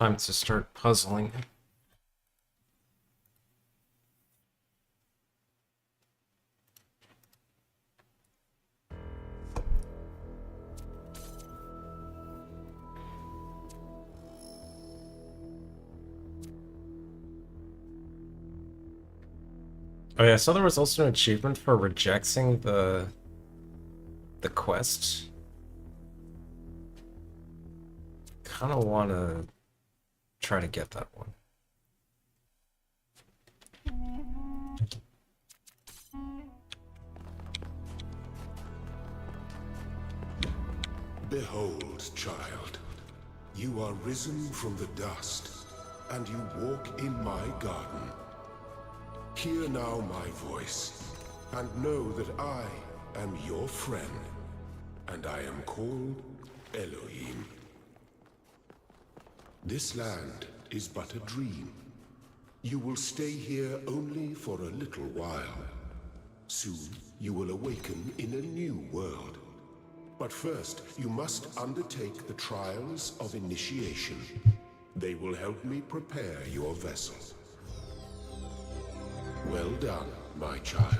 Time to start puzzling. Oh yeah, so there was also an achievement for rejecting the quest. Kind of want to try to get that one. Behold, child, you are risen from the dust, and you walk in my garden. Hear now my voice, and know that I am your friend, and I am called Elohim. This land is but a dream. You will stay here only for a little while. Soon you will awaken in a new world. But first, you must undertake the trials of initiation. They will help me prepare your vessel. Well done, my child.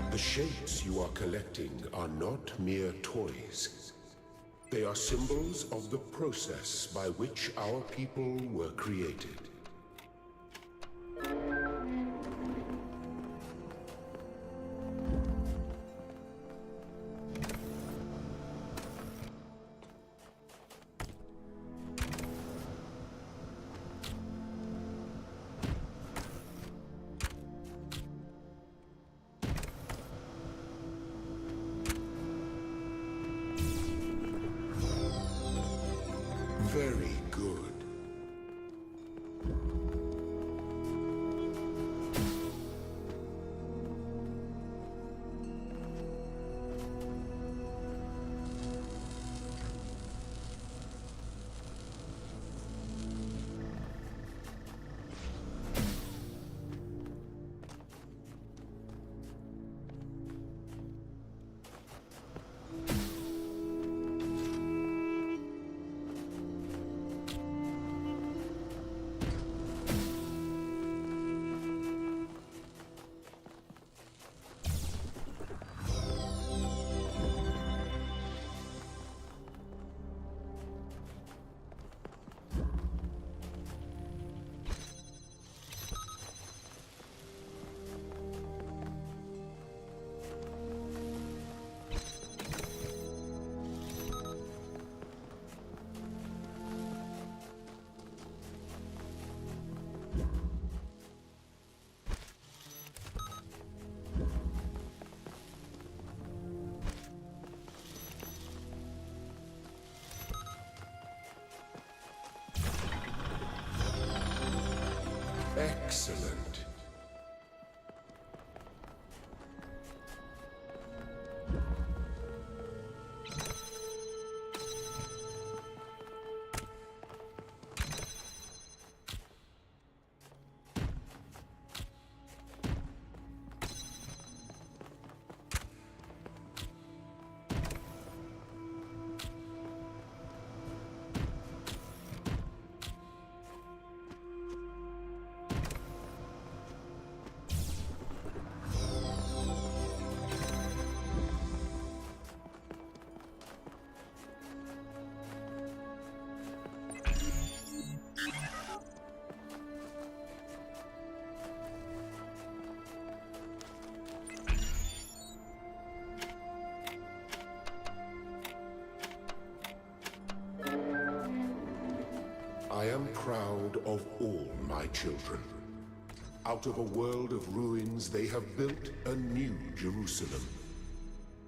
The shapes you are collecting are not mere toys. They are symbols of the process by which our people were created. Very good. of all my children. Out of a world of ruins, they have built a new Jerusalem.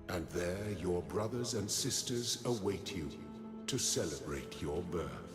And there your brothers and sisters await you to celebrate your birth.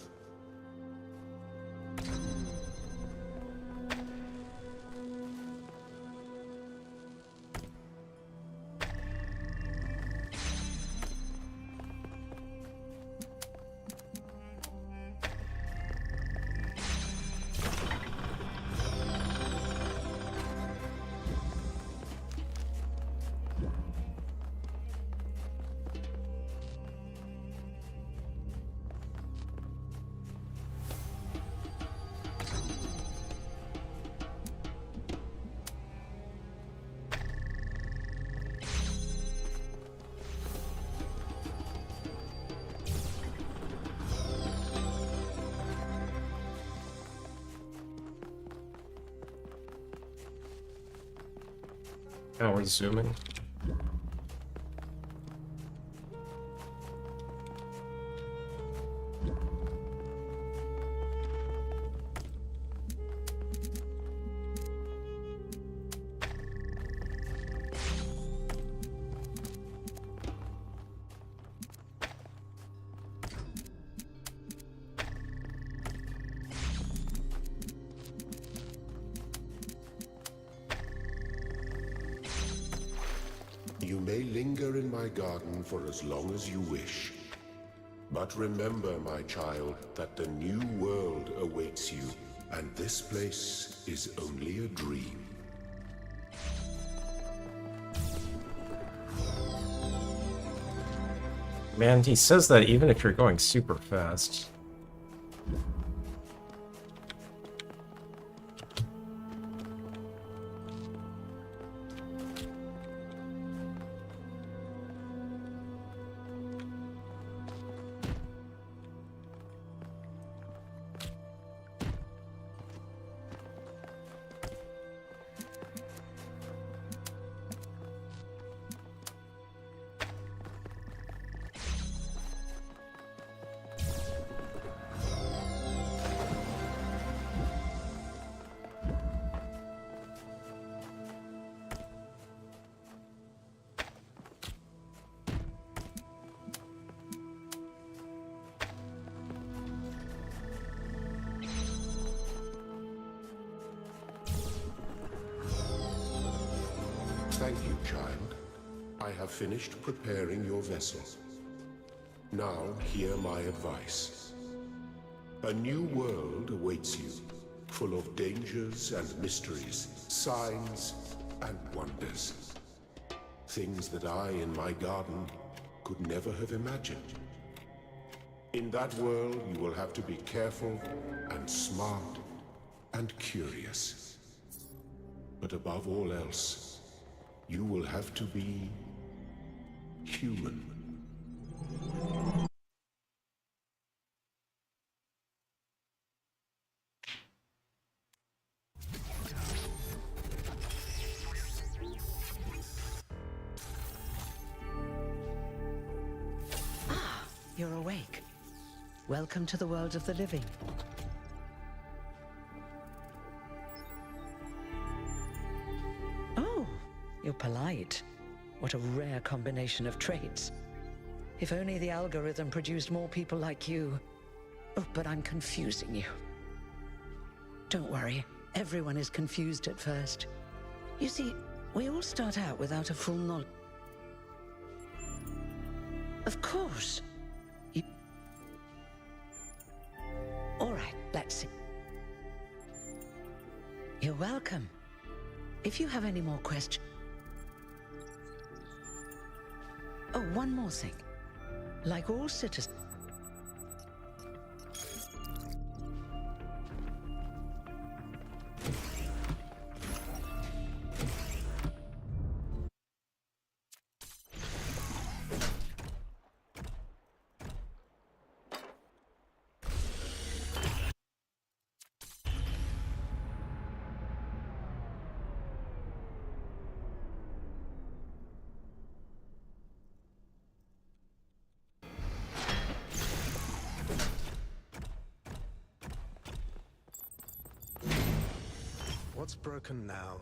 Oh, we're zooming. You may linger in my garden for as long as you wish. But remember, my child, that the new world awaits you, and this place is only a dream. Man, he says that even if you're going super fast. Thank you, child. I have finished preparing your vessel. Now, hear my advice. A new world awaits you, full of dangers and mysteries, signs and wonders. Things that I, in my garden, could never have imagined. In that world, you will have to be careful and smart and curious. But above all else, you will have to be human. You're awake. Welcome to the world of the living. Oh, you're polite. What a rare combination of traits. If only the algorithm produced more people like you. Oh, but I'm confusing you. Don't worry, everyone is confused at first. You see, we all start out without a full knowledge. Of course. All right, let's see. You're welcome. If you have any more questions... Oh, one more thing. Like all citizens... What's broken now?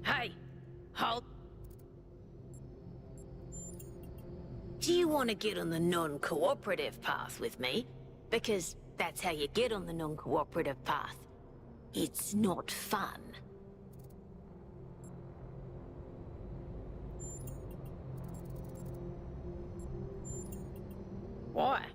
Hey, halt. Do you want to get on the non-cooperative path with me? Because that's how you get on the non-cooperative path. It's not fun. Why?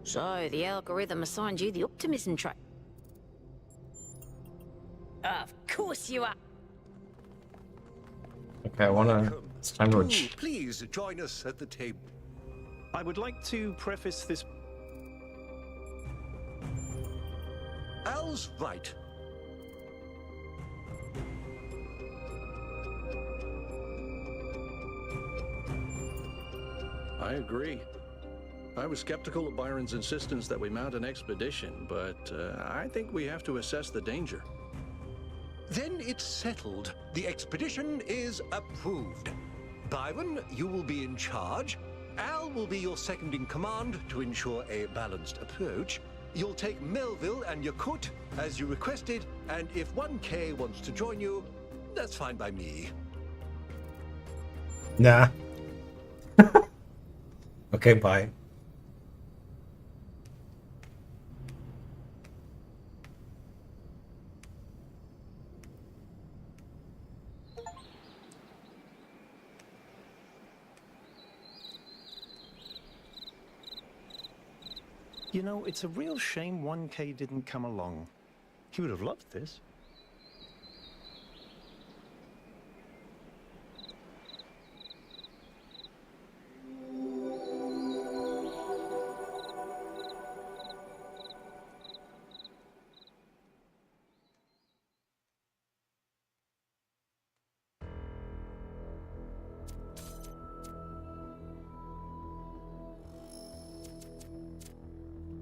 So, the algorithm assigned you the optimism trait. Of course you are. Okay, I wanna... It's time to... Please join us at the table. I would like to preface this. Al's right. I agree. I was skeptical of Byron's insistence that we mount an expedition, but I think we have to assess the danger. Then it's settled. The expedition is approved. Byron, you will be in charge. Al will be your second in command to ensure a balanced approach. You'll take Melville and Yakut as you requested, and if 1K wants to join you, that's fine by me. Nah. Okay, bye. You know, it's a real shame 1K didn't come along. He would have loved this.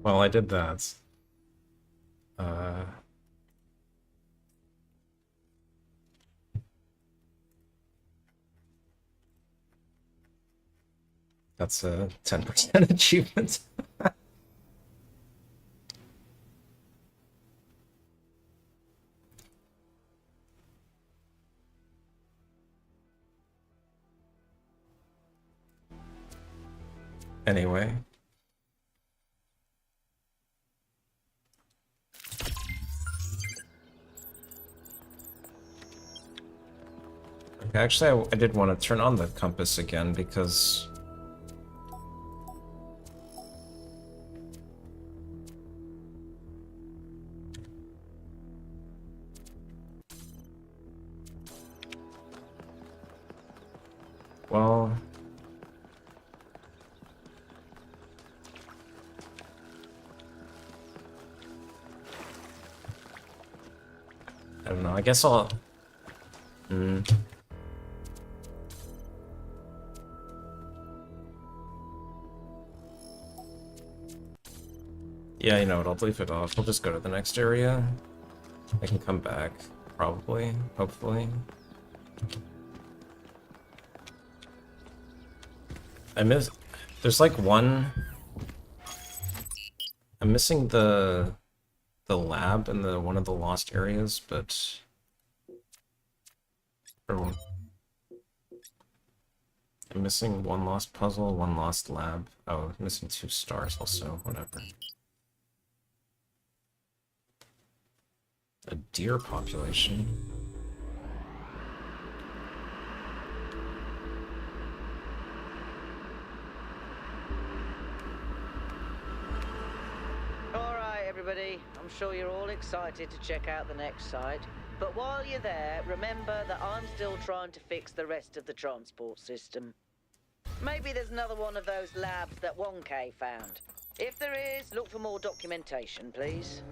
Well, I did that. That's a 10% achievement. Anyway. Okay, actually, I did want to turn on the compass again because... Well... I don't know, I guess I'll... Yeah, you know what, I'll leave it off. We'll just go to the next area. I can come back, probably, hopefully. There's like one... I'm missing the lab in one of the lost areas, but... I'm missing one lost puzzle, one lost lab. Oh, I'm missing 2 stars also, whatever. A deer population. Alright everybody, I'm sure you're all excited to check out the next site. But while you're there, remember that I'm still trying to fix the rest of the transport system. Maybe there's another one of those labs that 1K found. If there is, look for more documentation, please.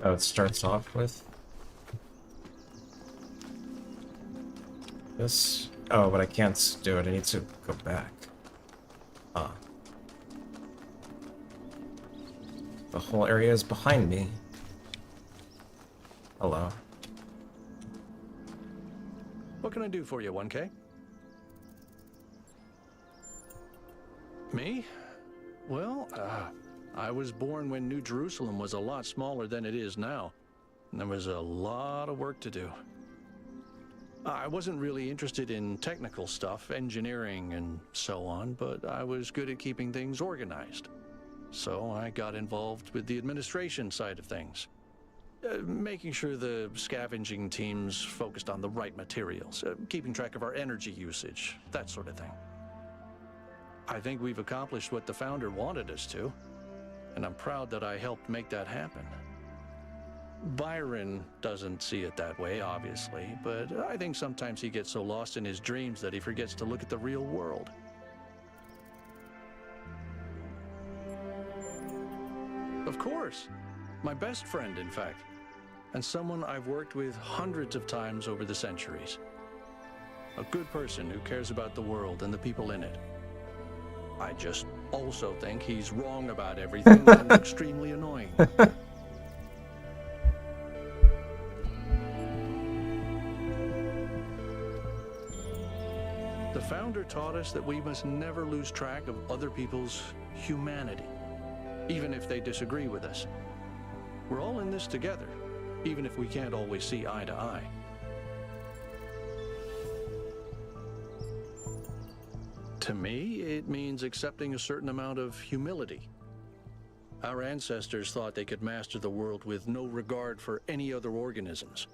Oh, it starts off with this. Oh, but I can't do it. I need to go back. Ah. The whole area is behind me. Hello. What can I do for you, 1K? Me? Well, I was born when New Jerusalem was a lot smaller than it is now. And there was a lot of work to do. I wasn't really interested in technical stuff, engineering and so on, but I was good at keeping things organized. So I got involved with the administration side of things. Making sure the scavenging teams focused on the right materials, keeping track of our energy usage, that sort of thing. I think we've accomplished what the founder wanted us to, and I'm proud that I helped make that happen. Byron doesn't see it that way, obviously, but I think sometimes he gets so lost in his dreams that he forgets to look at the real world. Of course. My best friend, in fact. And someone I've worked with hundreds of times over the centuries. A good person who cares about the world and the people in it. I just also think he's wrong about everything and extremely annoying. The founder taught us that we must never lose track of other people's humanity, even if they disagree with us. We're all in this together, even if we can't always see eye to eye. To me, it means accepting a certain amount of humility. Our ancestors thought they could master the world with no regard for any other organisms.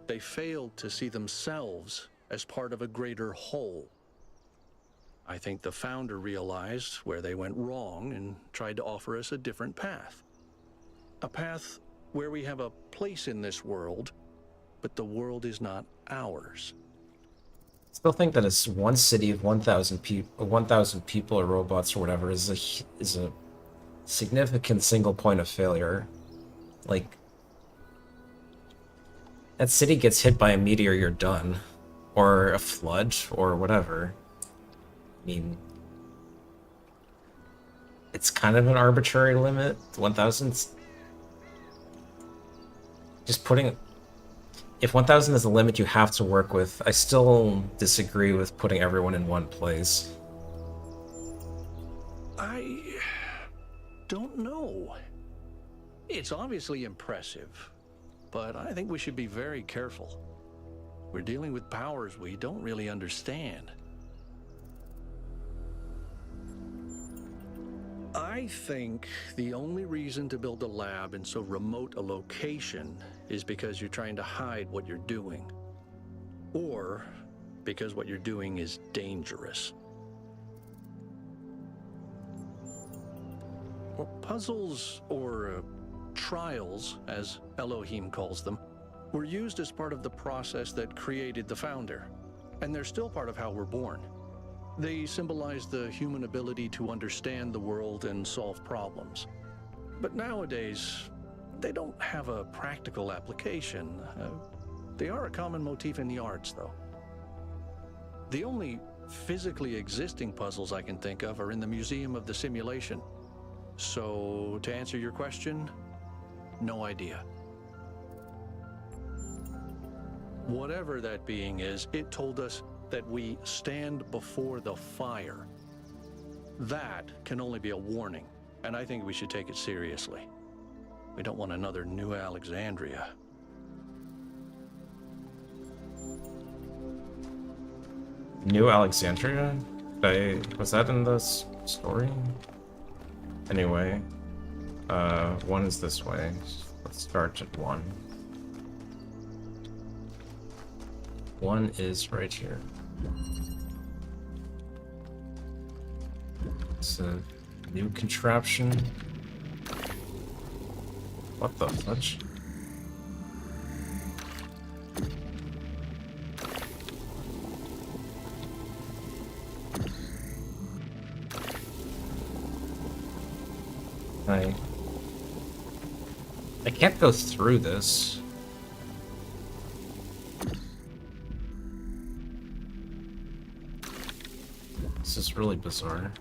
They failed to see themselves as part of a greater whole. I think the founder realized where they went wrong and tried to offer us a different path. A path where we have a place in this world, but the world is not ours. Still think that it's one city of 1,000 people, 1,000 people or robots or whatever is a significant single point of failure. Like, that city gets hit by a meteor, you're done. Or a flood, or whatever. I mean, it's kind of an arbitrary limit. 1,000. Just putting, if 1,000 is the limit you have to work with, I still disagree with putting everyone in one place. I don't know. It's obviously impressive, but I think we should be very careful. We're dealing with powers we don't really understand. I think the only reason to build a lab in so remote a location is because you're trying to hide what you're doing. Or because what you're doing is dangerous. Well, puzzles, or trials, as Elohim calls them, were used as part of the process that created the founder, and they're still part of how we're born. They symbolize the human ability to understand the world and solve problems. But nowadays, they don't have a practical application. They are a common motif in the arts, though. The only physically existing puzzles I can think of are in the Museum of the Simulation. So, to answer your question, no idea. Whatever that being is, it told us that we stand before the fire. That can only be a warning, and I think we should take it seriously. We don't want another New Alexandria. New Alexandria? Was that in this story? Anyway, one is this way. Let's start at 1. 1 is right here. It's a new contraption. What the fudge? I I can't go through this. This is really bizarre.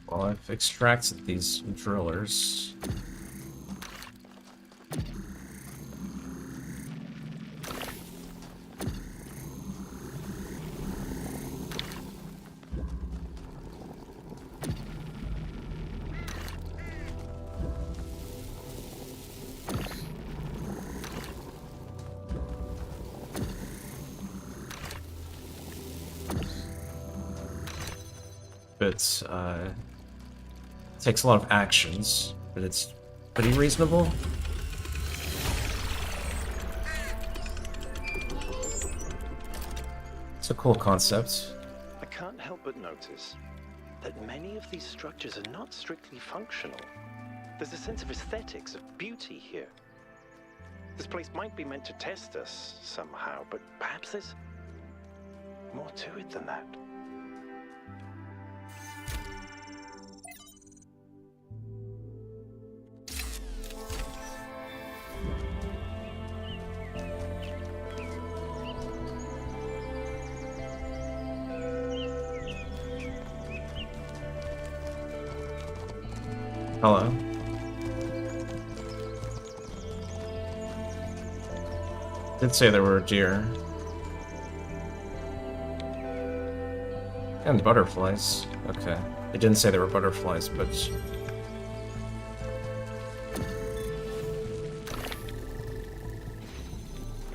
Well, I've extracted these drillers. But, takes a lot of actions, but it's pretty reasonable. It's a cool concept. I can't help but notice that many of these structures are not strictly functional. There's a sense of aesthetics, of beauty here. This place might be meant to test us somehow, but perhaps there's more to it than that. Hello. Did say there were deer. And butterflies. Okay. It didn't say there were butterflies, but...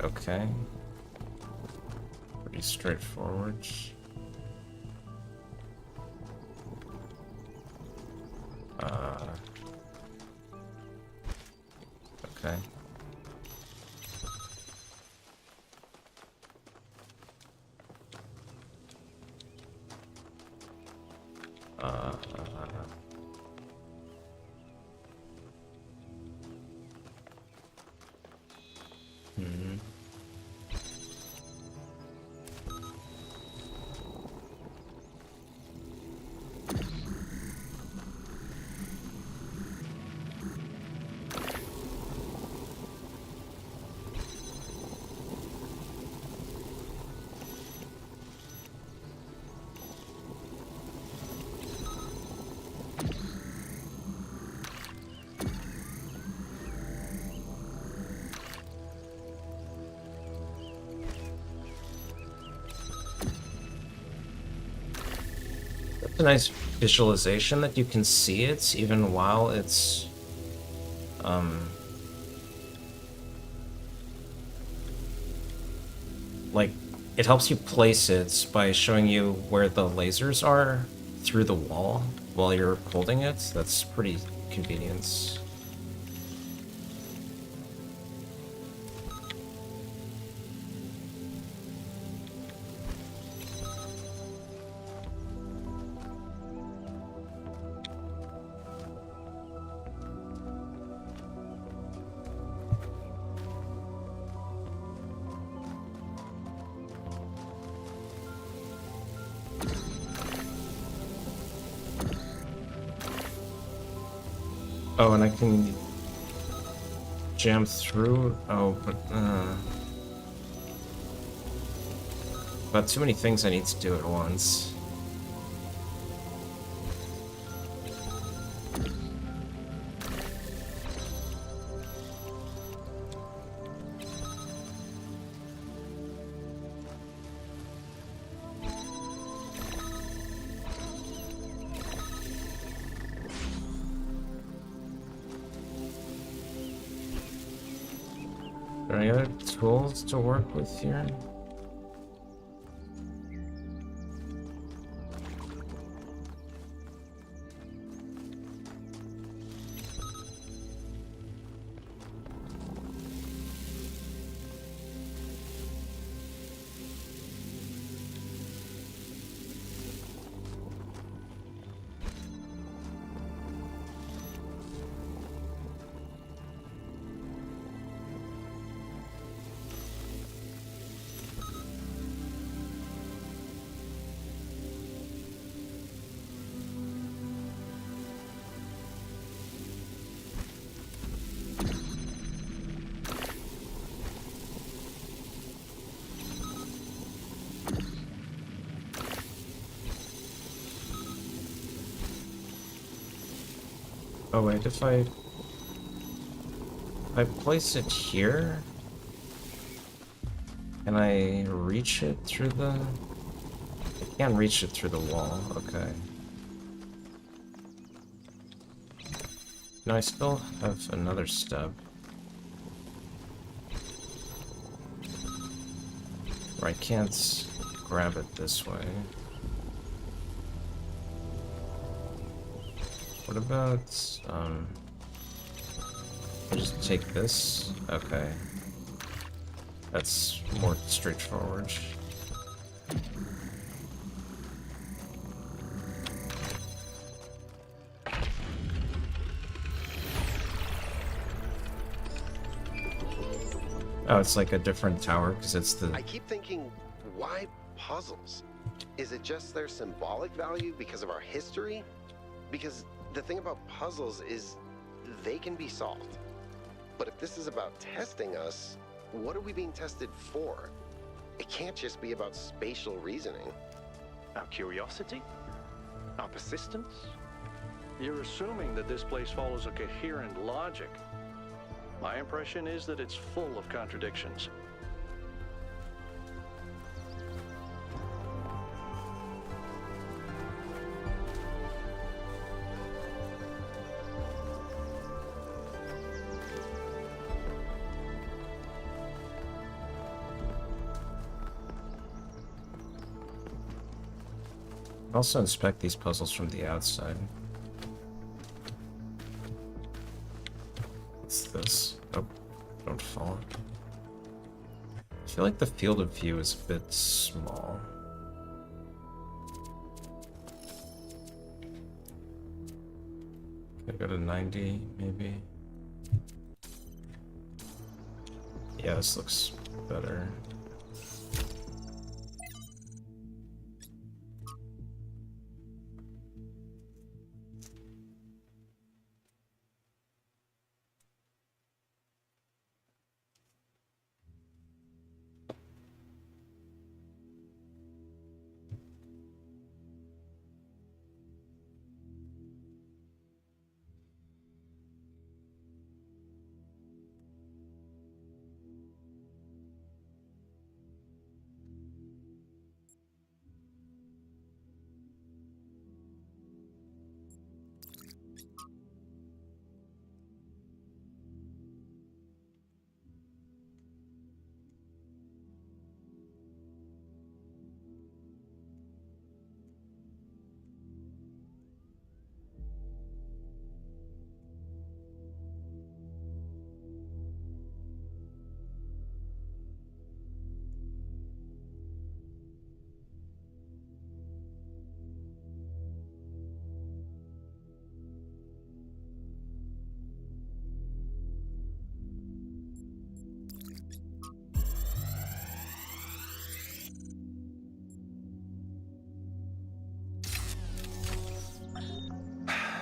Okay. Pretty straightforward. Okay. That's a nice visualization that you can see it even while it's like it helps you place it by showing you where the lasers are through the wall while you're holding it. That's pretty convenient. Oh, and I can jam through. Oh, but too many things I need to do at once. Are there any other tools to work with here? Oh wait, if I place it here, can I reach it through the... I can't reach it through the wall, okay. No, I still have another step. Where I can't grab it this way. What about, I just take this? Okay. That's more straightforward. Oh, it's like a different tower because it's the... I keep thinking, why puzzles? Is it just their symbolic value because of our history? Because the thing about puzzles is they can be solved. But if this is about testing us, what are we being tested for? It can't just be about spatial reasoning. Our curiosity? Our persistence? You're assuming that this place follows a coherent logic. My impression is that it's full of contradictions. Also inspect these puzzles from the outside. What's this? Oh, don't fall. I feel like the field of view is a bit small. Can I go to 90, maybe? Yeah, this looks better.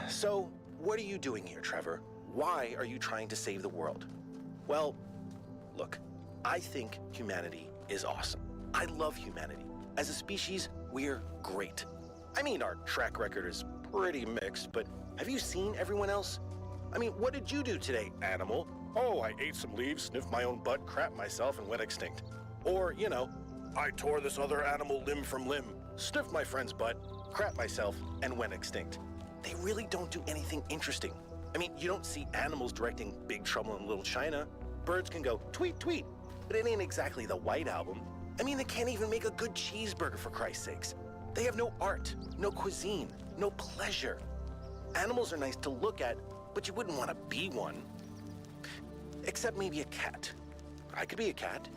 So, what are you doing here, Trevor? Why are you trying to save the world? Well, look, I think humanity is awesome. I love humanity. As a species, we're great. I mean, our track record is pretty mixed, but have you seen everyone else? I mean, what did you do today, animal? Oh, I ate some leaves, sniffed my own butt, crapped myself, and went extinct. Or, you know, I tore this other animal limb from limb, sniffed my friend's butt, crapped myself, and went extinct. They really don't do anything interesting. I mean, you don't see animals directing Big Trouble in Little China. Birds can go tweet, tweet, but it ain't exactly the White Album. I mean, they can't even make a good cheeseburger, for Christ's sakes. They have no art, no cuisine, no pleasure. Animals are nice to look at, but you wouldn't want to be one. Except maybe a cat. I could be a cat.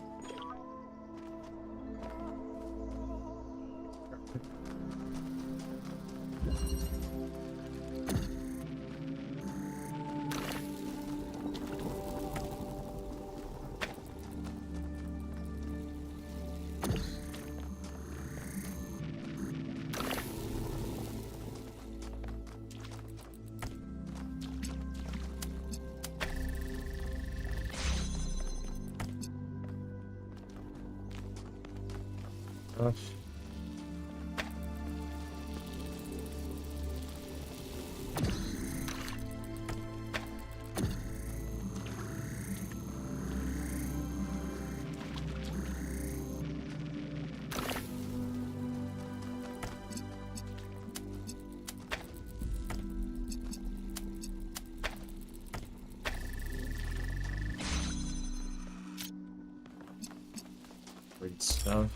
Read stuff.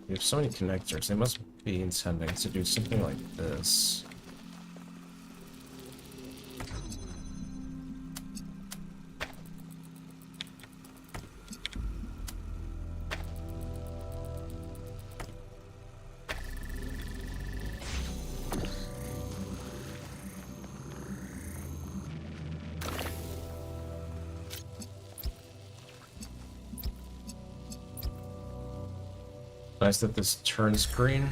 We have so many connectors. They must be intending to do something like this. Nice that this turns green.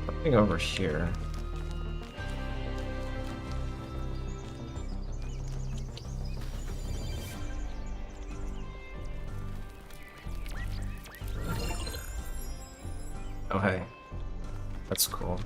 Something over here. Oh, hey. That's cool.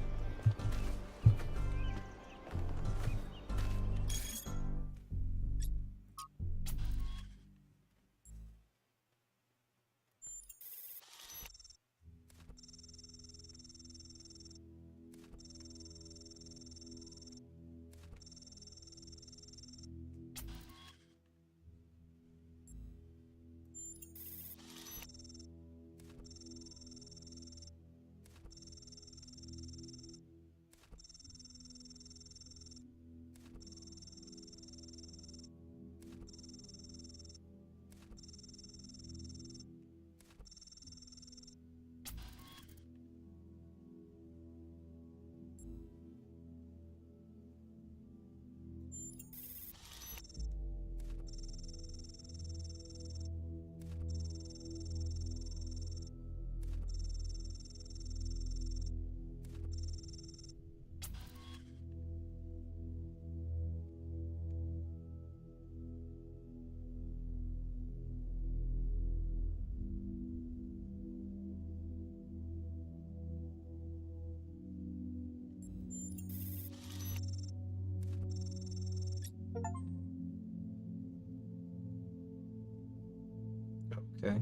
Okay.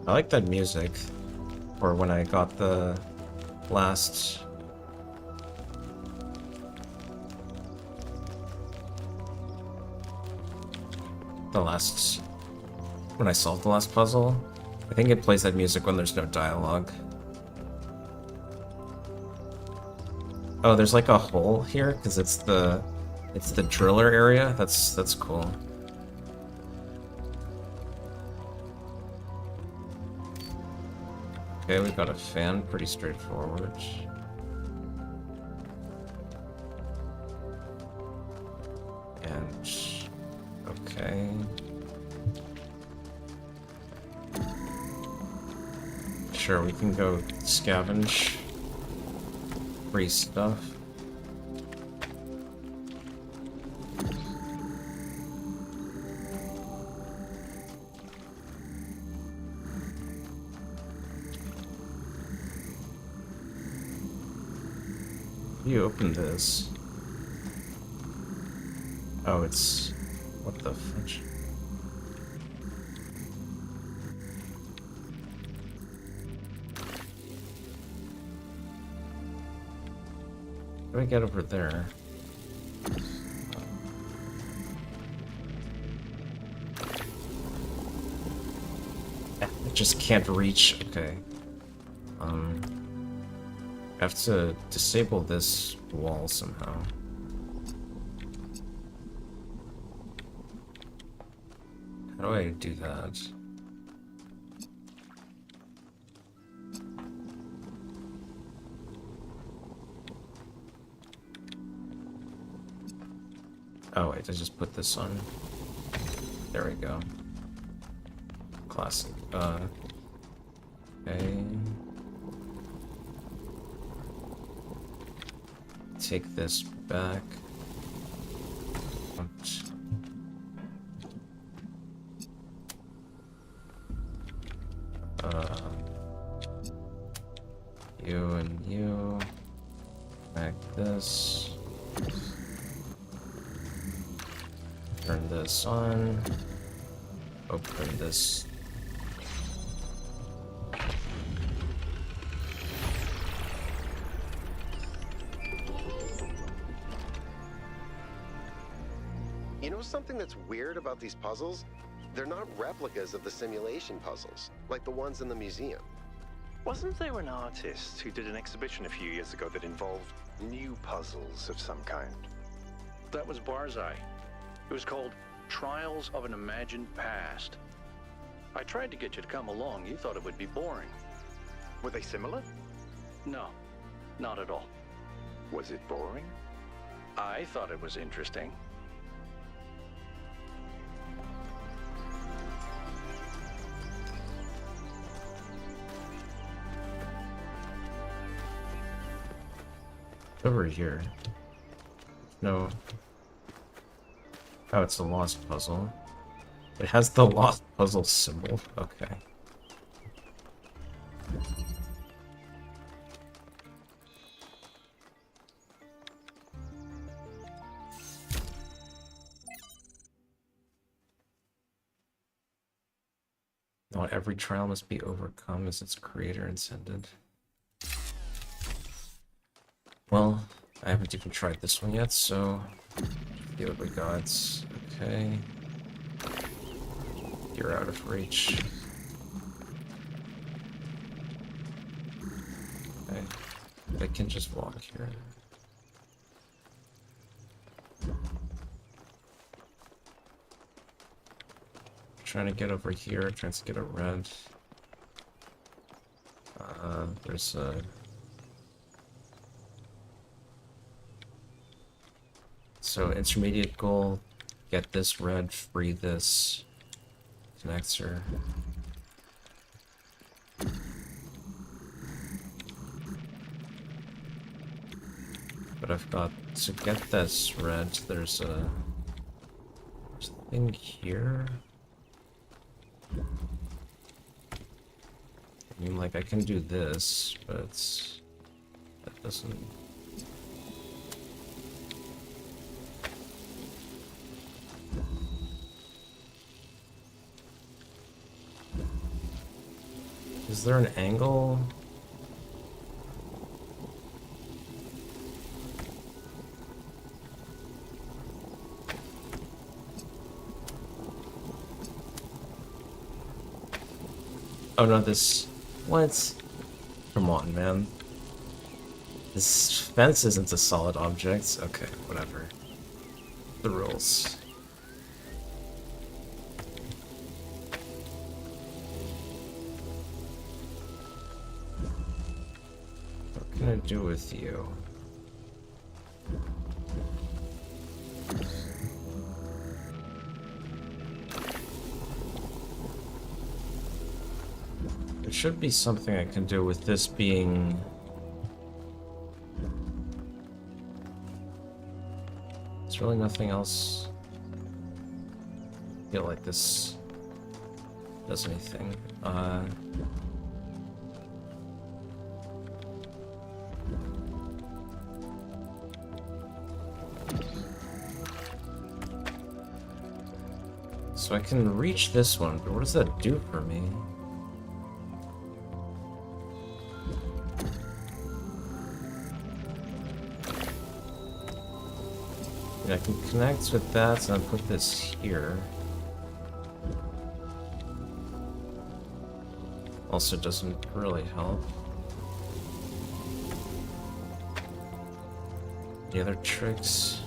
I like that music. Or when I got the last... When I solved the last puzzle. I think it plays that music when there's no dialogue. Oh, there's like a hole here, because it's the driller area. That's cool. Okay, we've got a fan, pretty straightforward. And okay. Sure, we can go scavenge free stuff. You open this. Oh, it's... What the fudge? How do I get over there? I just can't reach. Okay. I have to disable this wall somehow. How do I do that? Oh wait, I just put this on. There we go. Classic. Okay. Take this back. You and you. Back this. Turn this on. Open this. You know something that's weird about these puzzles? They're not replicas of the simulation puzzles, like the ones in the museum. Wasn't there an artist who did an exhibition a few years ago that involved new puzzles of some kind? That was Barzai. It was called Trials of an Imagined Past. I tried to get you to come along. You thought it would be boring. Were they similar? No, not at all. Was it boring? I thought it was interesting. Over here. No. Oh, it's a lost puzzle. It has the lost puzzle symbol. Okay. Not every trial must be overcome as its creator intended. Well, I haven't even tried this one yet, so see what we got. Okay. You're out of reach. Okay. I can just walk here. Trying to get over here, trying to get a red. There's a... So intermediate goal, get this red, free this connector. But I've got to get this red, there's a thing here. I mean, like, I can do this, but that doesn't... Is there an angle? Oh no, this... What? Come on, man. This fence isn't a solid object. Okay, whatever. The rules. What can I do with you? There should be something I can do with this being... There's really nothing else. I feel like this does anything. So I can reach this one, but what does that do for me? I can connect with that and put this here. Also doesn't really help. Any other tricks?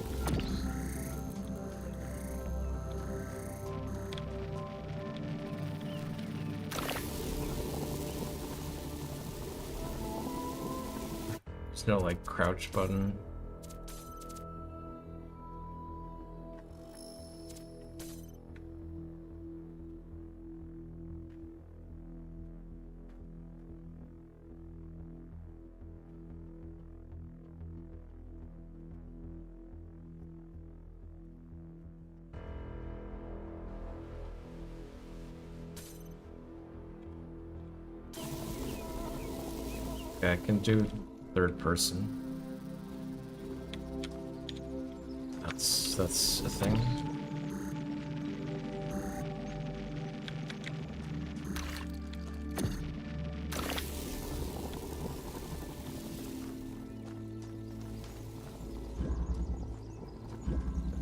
There's no like crouch button. Okay, I can do third person. That's a thing.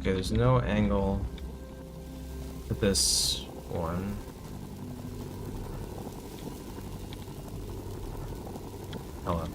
Okay, there's no angle for this one. Hello.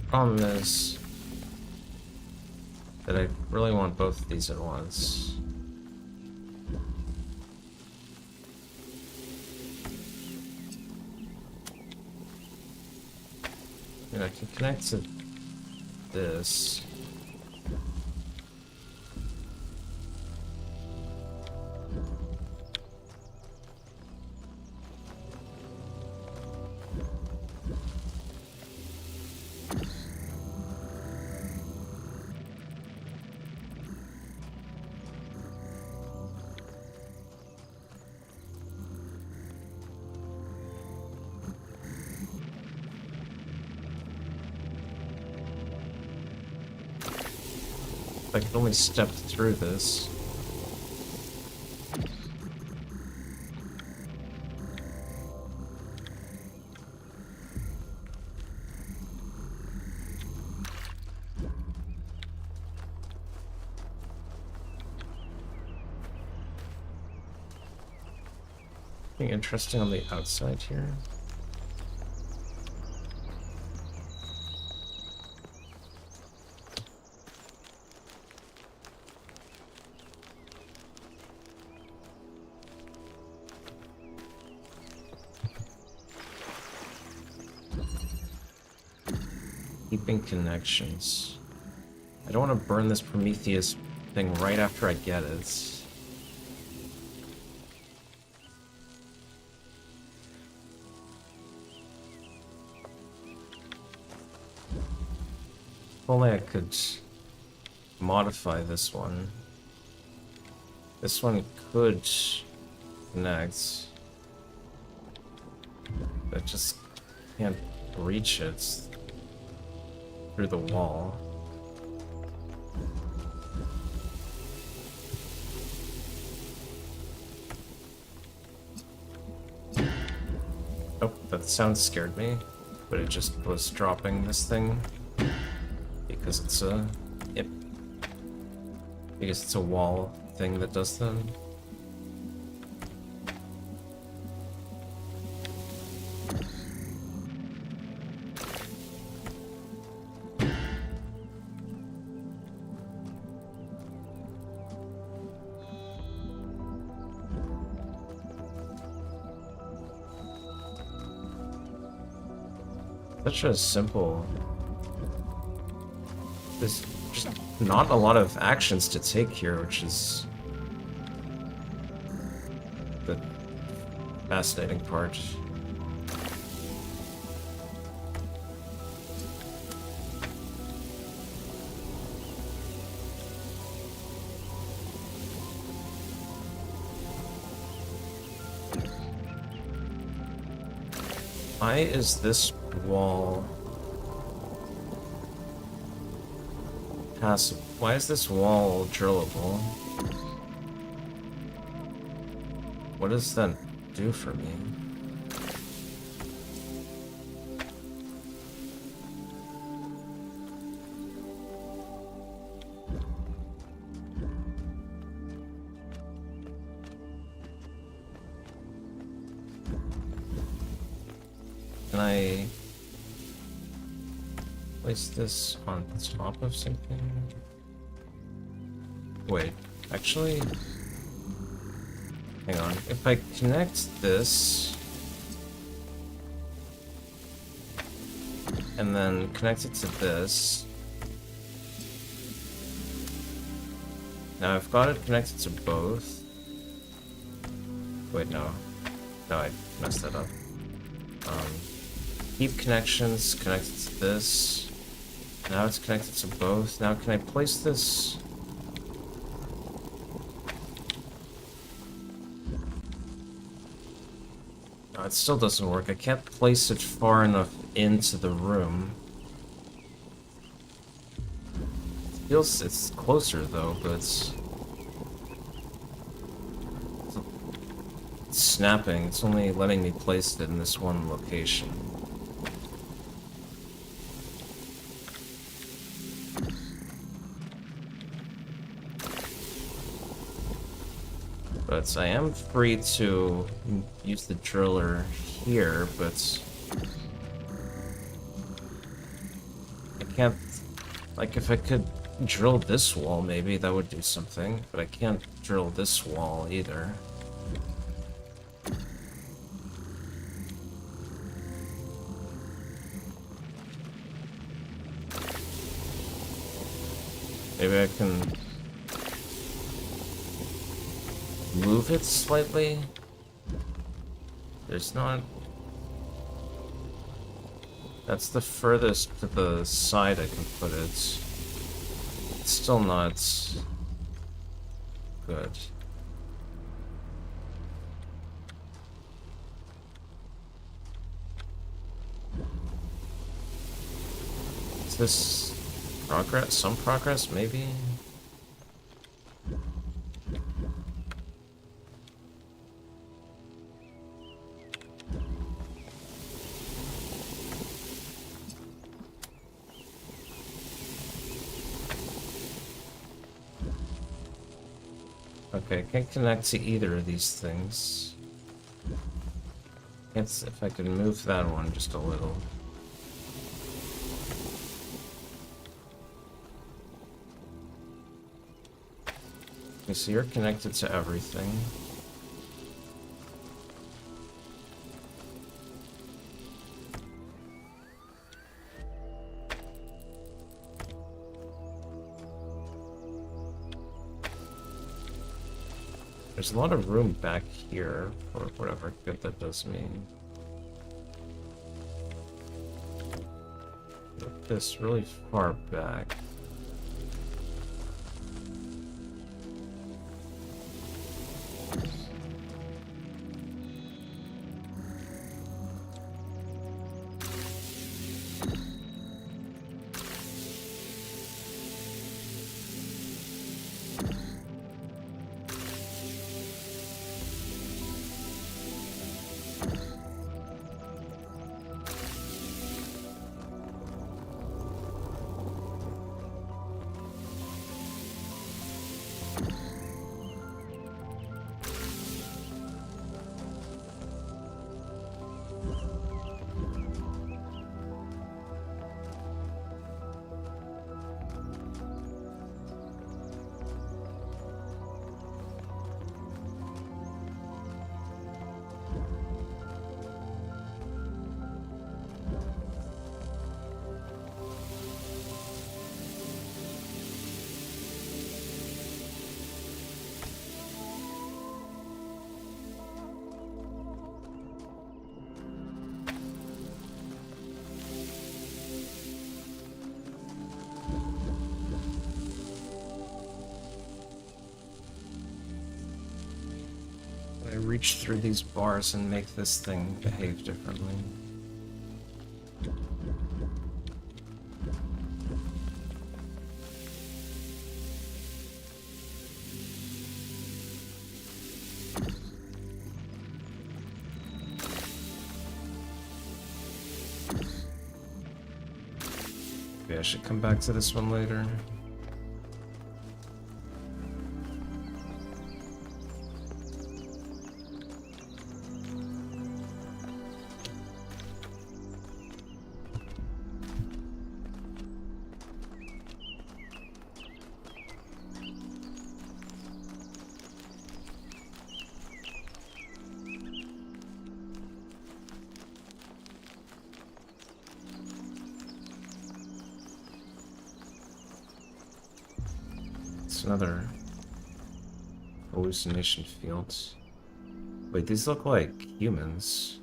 Problem is that I really want both of these at once. And I can connect to this. If I could only step through this. Anything interesting on the outside here? Keeping connections. I don't want to burn this Prometheus thing right after I get it. If only I could modify this one. This one could connect. I just can't reach it through the wall. Oh, that sound scared me, but it just was dropping this thing because it's a because it's a wall thing that does that. Such a simple. There's just not a lot of actions to take here, which is the fascinating part. Why is this wall passive? Why is this wall drillable? What does that do for me? Can I place this on top of something? Wait, actually, Hang on. If I connect this and then connect it to this. Now I've got it connected to both. Wait, no. No, I messed that up. Keep connections connected to this. Now it's connected to both. Now can I place this? No, it still doesn't work. I can't place it far enough into the room. It feels it's closer though, but it's snapping. It's only letting me place it in this one location. But I am free to use the driller here, but I can't, like if I could drill this wall maybe that would do something, but I can't drill this wall either. Maybe I can move it slightly. There's not. That's the furthest to the side I can put it. It's still not good. Is this progress? Some progress, maybe? Okay, I can't connect to either of these things. If I could move that one just a little. Okay, so you're connected to everything. There's a lot of room back here for whatever good that does me. Put this really far back. I reach through these bars and make this thing behave differently. Maybe I should come back to this one later. It's another hallucination field. Wait, these look like humans.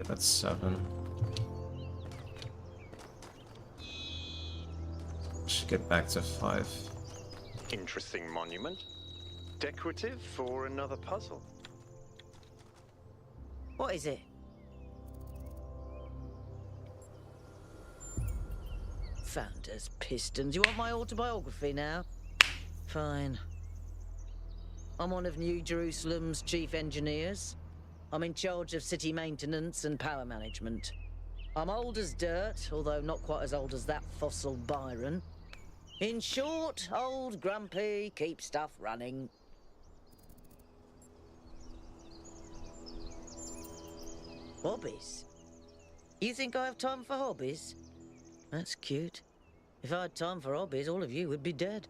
That's 7. Should get back to 5. Interesting monument. Decorative for another puzzle. What is it? Founders Pistons. You want my autobiography now? Fine. I'm one of New Jerusalem's chief engineers. I'm in charge of city maintenance and power management. I'm old as dirt, although not quite as old as that fossil Byron. In short, old, grumpy, keep stuff running. Hobbies? You think I have time for hobbies? That's cute. If I had time for hobbies, all of you would be dead.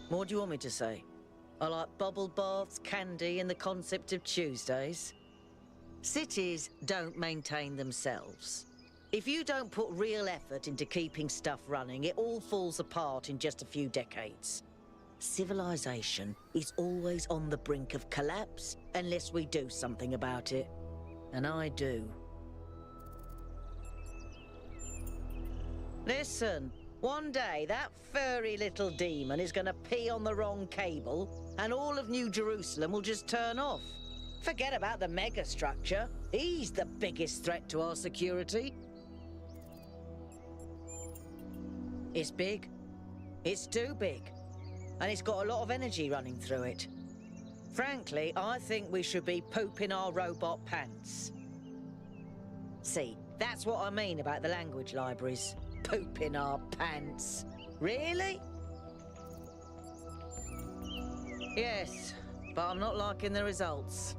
What do you want me to say? I like bubble baths, candy, and the concept of Tuesdays. Cities don't maintain themselves. If you don't put real effort into keeping stuff running, it all falls apart in just a few decades. Civilization is always on the brink of collapse unless we do something about it. And I do. Listen. One day, that furry little demon is going to pee on the wrong cable, and all of New Jerusalem will just turn off. Forget about the megastructure. He's the biggest threat to our security. It's big. It's too big. And it's got a lot of energy running through it. Frankly, I think we should be pooping our robot pants. See, that's what I mean about the language libraries. Poop in our pants. Really? Yes, but I'm not liking the results.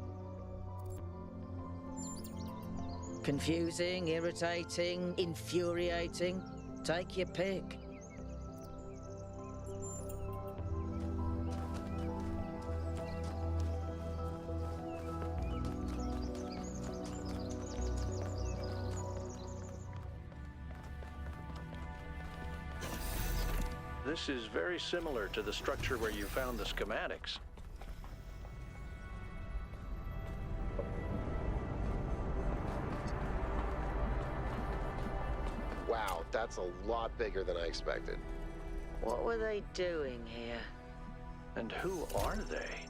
Confusing, irritating, infuriating. Take your pick. This is very similar to the structure where you found the schematics. Wow, that's a lot bigger than I expected. What were they doing here? And who are they?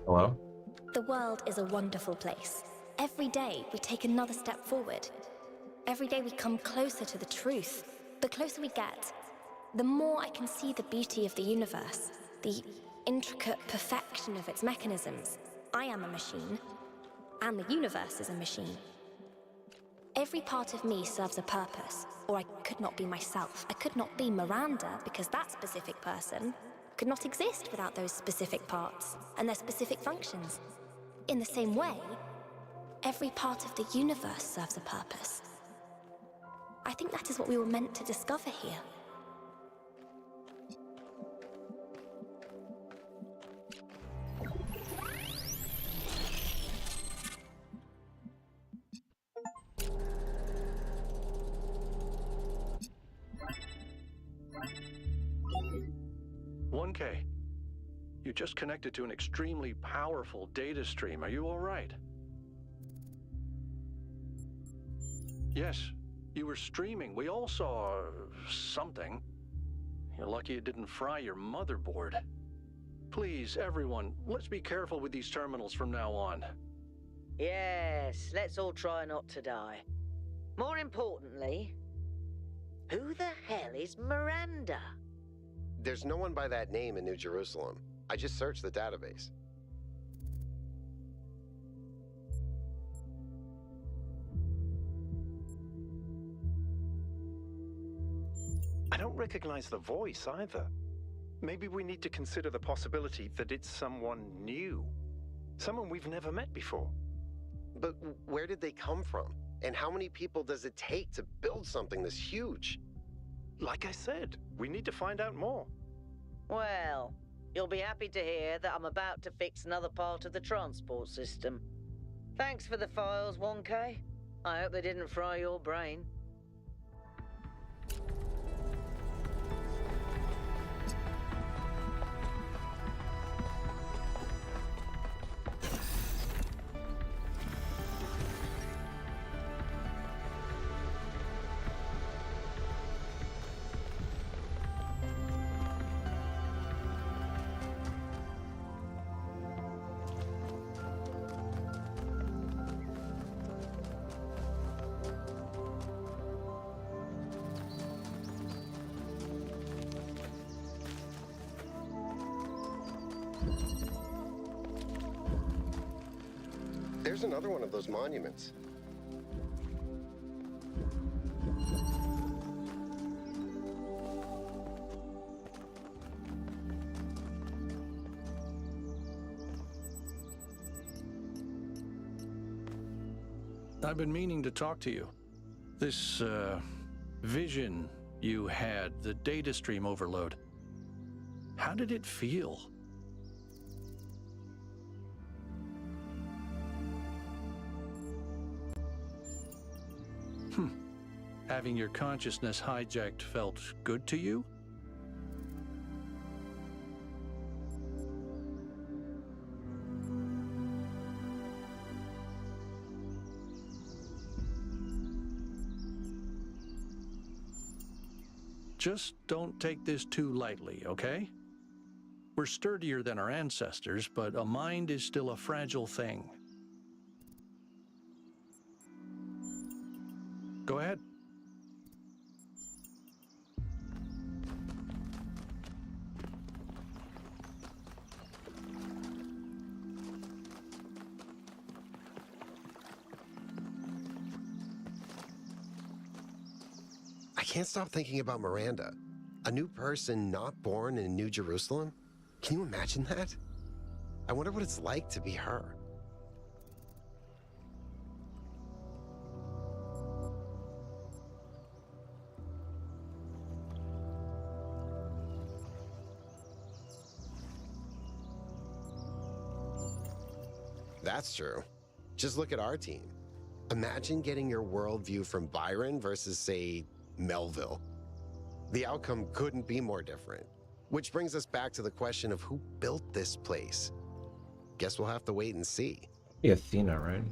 Hello? The world is a wonderful place. Every day we take another step forward. Every day we come closer to the truth. The closer we get, the more I can see the beauty of the universe, the intricate perfection of its mechanisms. I am a machine, and the universe is a machine. Every part of me serves a purpose, or I could not be myself. I could not be Miranda, because that specific person could not exist without those specific parts and their specific functions. In the same way, every part of the universe serves a purpose. I think that is what we were meant to discover here. You just connected to an extremely powerful data stream. Are you all right? Yes, you were streaming. We all saw something. You're lucky it didn't fry your motherboard. Please, everyone, let's be careful with these terminals from now on. Yes, let's all try not to die. More importantly, who the hell is Miranda? There's no one by that name in New Jerusalem. I just searched the database. I don't recognize the voice either. Maybe we need to consider the possibility that it's someone new. Someone we've never met before. But where did they come from? And how many people does it take to build something this huge? Like I said, we need to find out more. Well, you'll be happy to hear that I'm about to fix another part of the transport system. Thanks for the files, 1K. I hope they didn't fry your brain. There's another one of those monuments. I've been meaning to talk to you. This, vision you had, the data stream overload. How did it feel? Having your consciousness hijacked felt good to you? Just don't take this too lightly, okay? We're sturdier than our ancestors, but a mind is still a fragile thing. Go ahead. I can't stop thinking about Miranda. A new person not born in New Jerusalem? Can you imagine that? I wonder what it's like to be her. That's true. Just look at our team. Imagine getting your worldview from Byron versus, say, Melville. The outcome couldn't be more different. Which brings us back to the question of who built this place. Guess we'll have to wait and see. Yeah, Athena, right?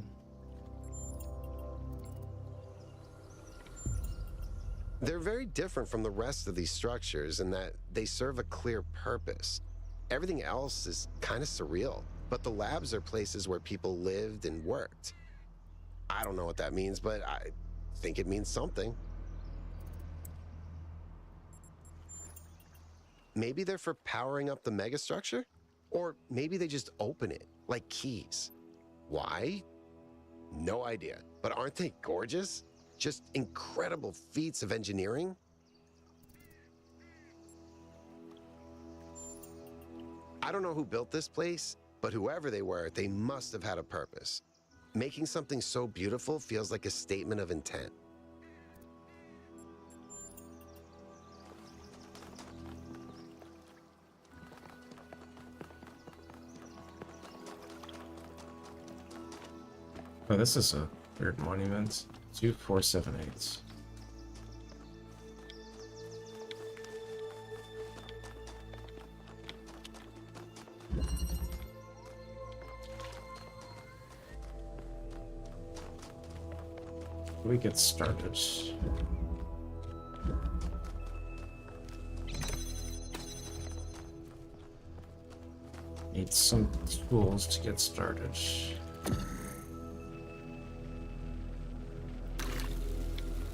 They're very different from the rest of these structures in that they serve a clear purpose. Everything else is kind of surreal, but the labs are places where people lived and worked. I don't know what that means, but I think it means something. Maybe they're for powering up the megastructure? Or maybe they just open it, like keys. Why? No idea. But aren't they gorgeous? Just incredible feats of engineering? I don't know who built this place, but whoever they were, they must have had a purpose. Making something so beautiful feels like a statement of intent. Oh, this is a weird monument. 2478. We get started. Need some tools to get started.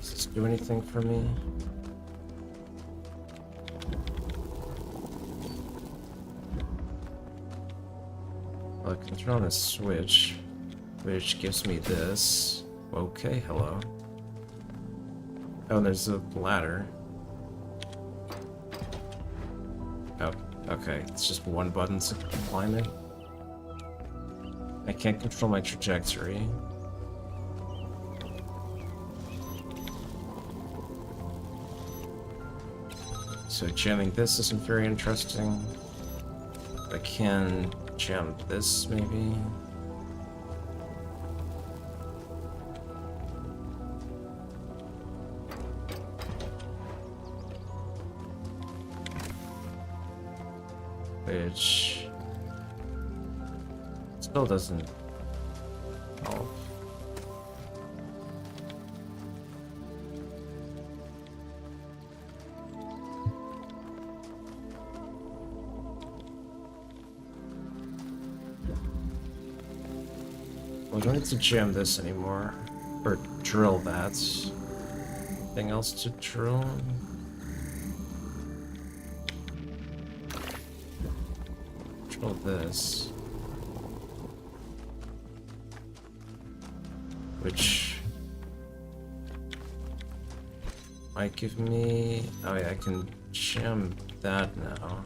Does this do anything for me? Well, I can turn on a switch, which gives me this. Okay, hello. Oh, and there's a ladder. Oh, okay. It's just one button to climb it. I can't control my trajectory. So jamming this isn't very interesting. I can jam this, maybe. Which still doesn't help. Well, I don't need to jam this anymore. Or drill that. Anything else to drill? Drill this. Which might give me... Oh yeah, I can jam that now.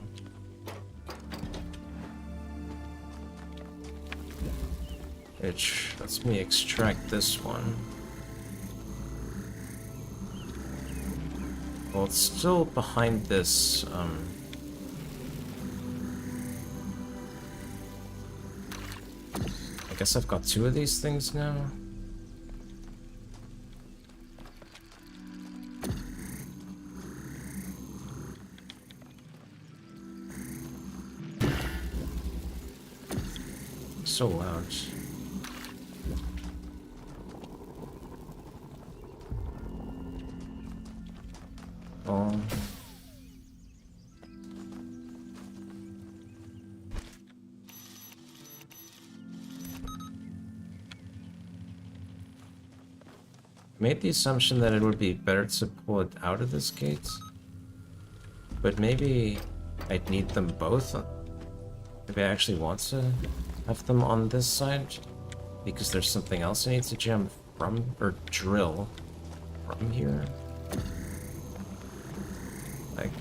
Which lets me extract this one. Well, it's still behind this, I guess I've got two of these things now. So loud. Oh. Made the assumption that it would be better to pull it out of this gate, but maybe I'd need them both. Maybe I actually want to have them on this side because there's something else I need to jam from, or drill from here. Like,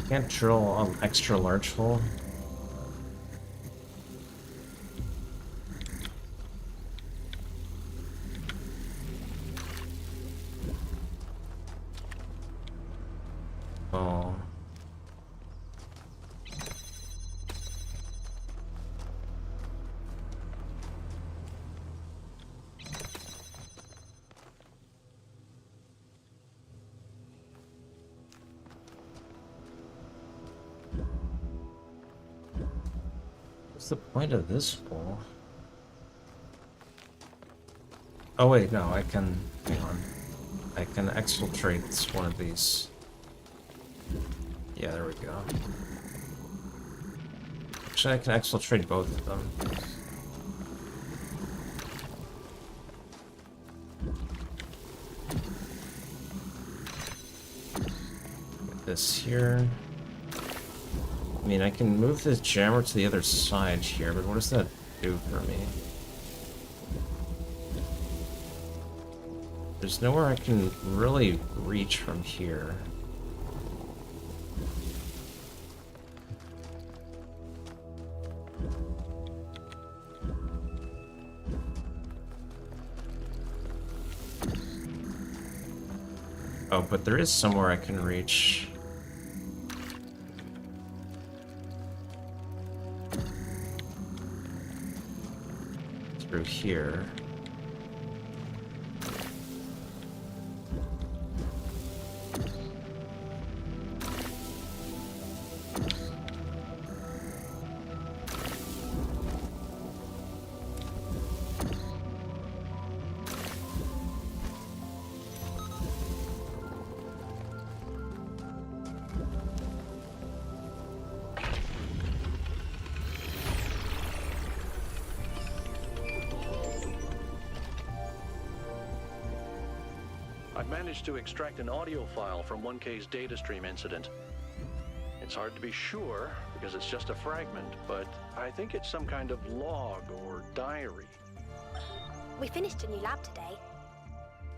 can't drill an extra large hole. Oh. What's the point of this hole? Oh wait, no, I can... hang on. I can exfiltrate one of these. Yeah, there we go. Actually, I can exfiltrate both of them. Get this here. I mean, I can move this jammer to the other side here, but what does that do for me? There's nowhere I can really reach from here. Oh, but there is somewhere I can reach. Through here. I've managed to extract an audio file from 1K's data stream incident. It's hard to be sure because it's just a fragment, but I think it's some kind of log or diary. We finished a new lab today.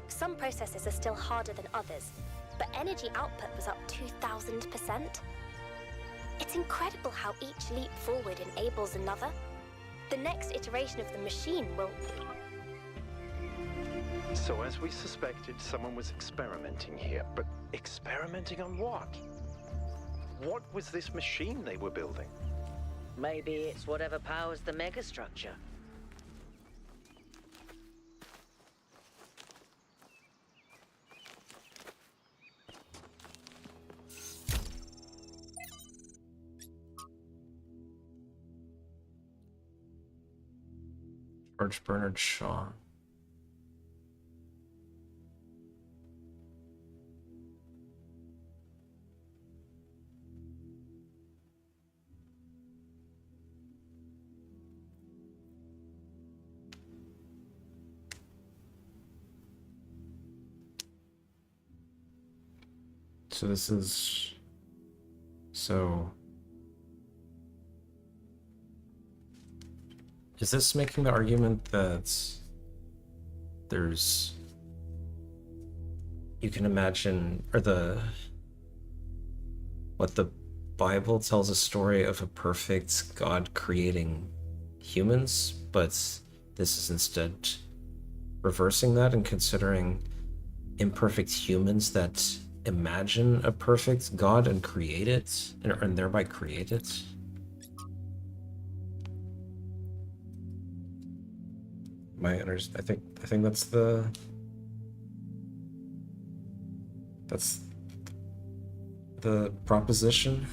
Some processes are still harder than others, but energy output was up 2,000%. It's incredible how each leap forward enables another. The next iteration of the machine will... So as we suspected, someone was experimenting here. But experimenting on what? What was this machine they were building? Maybe it's whatever powers the megastructure. George Bernard Shaw. So this is... So... Is this making the argument that there's... You can imagine... Or the... What the Bible tells a story of a perfect God creating humans, but this is instead reversing that and considering imperfect humans that imagine a perfect God and create it, and thereby create it. I think that's the proposition.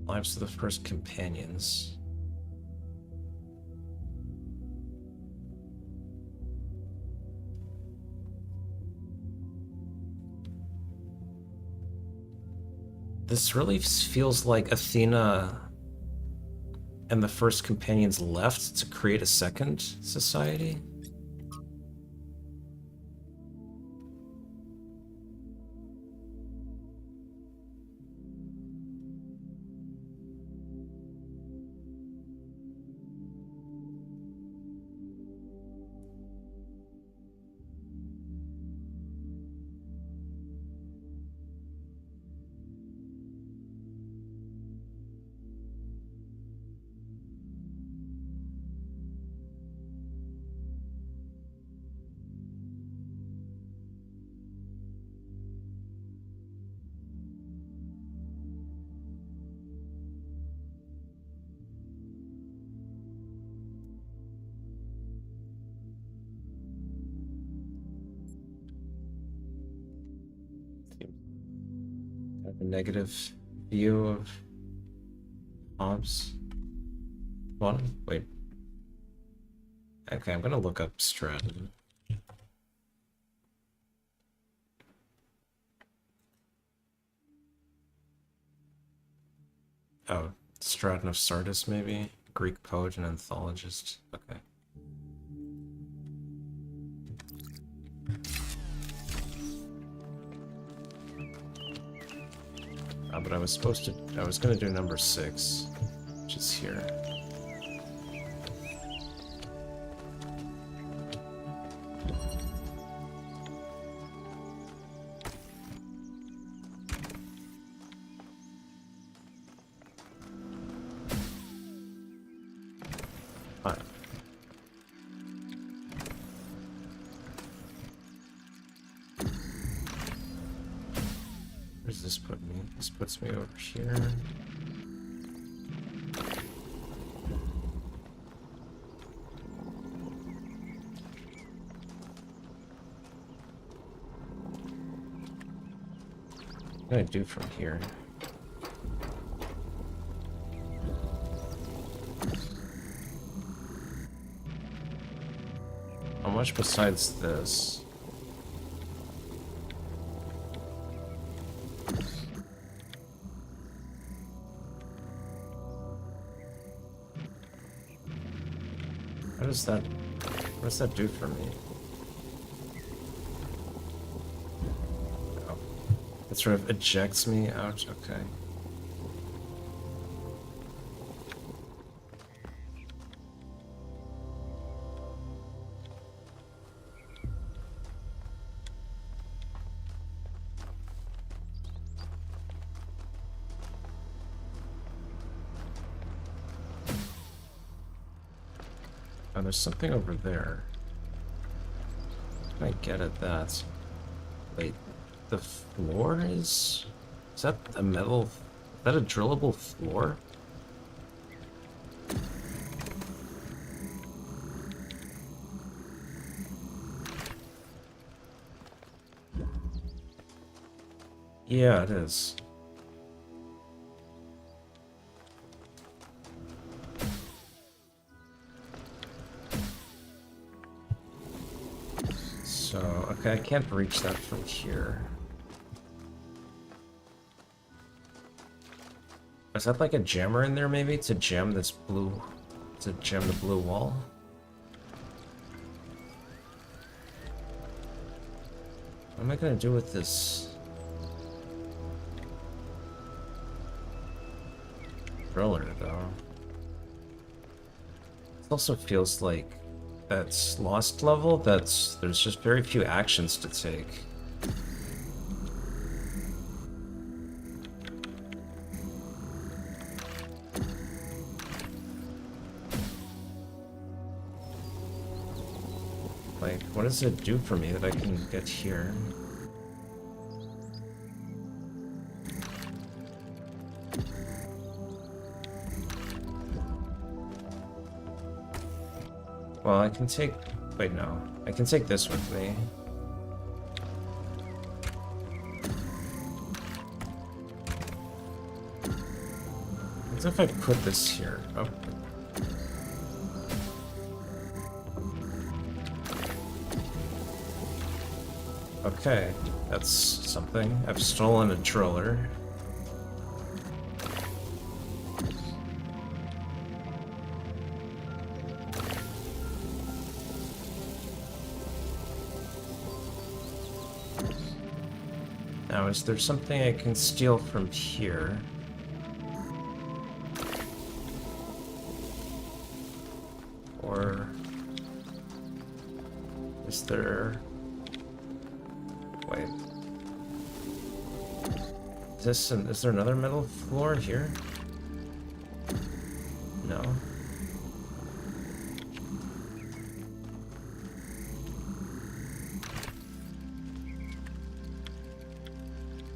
Lives of the first companions. This really feels like Athena and the first companions left to create a second society. have a negative view of Hobbs. Bottom? Wait. Okay, I'm gonna look up Stratton. Oh, Stratton of Sardis, maybe? Greek poet and anthologist. Okay. But I was gonna do number 6, which is here. Fine. Where does this put me? This puts me over here. What can I do from here? How much besides this? What does that do for me? Oh. It sort of ejects me out, okay. Oh, there's something over there. Can I get at that? Wait, the floor is... Is that a metal... Is that a drillable floor? Yeah, it is. So, okay, I can't reach that from here. Is that like a jammer in there maybe to jam this blue, to jam the blue wall? What am I gonna do with this driller though? It also feels like that's lost level, there's just very few actions to take. Like, what does it do for me that I can get here? Well, I can take... Wait, no. I can take this with me. What if I put this here? Oh. Okay, that's something. I've stolen a driller. Now, is there something I can steal from here? Or is there... Wait. Is there another metal floor here? No.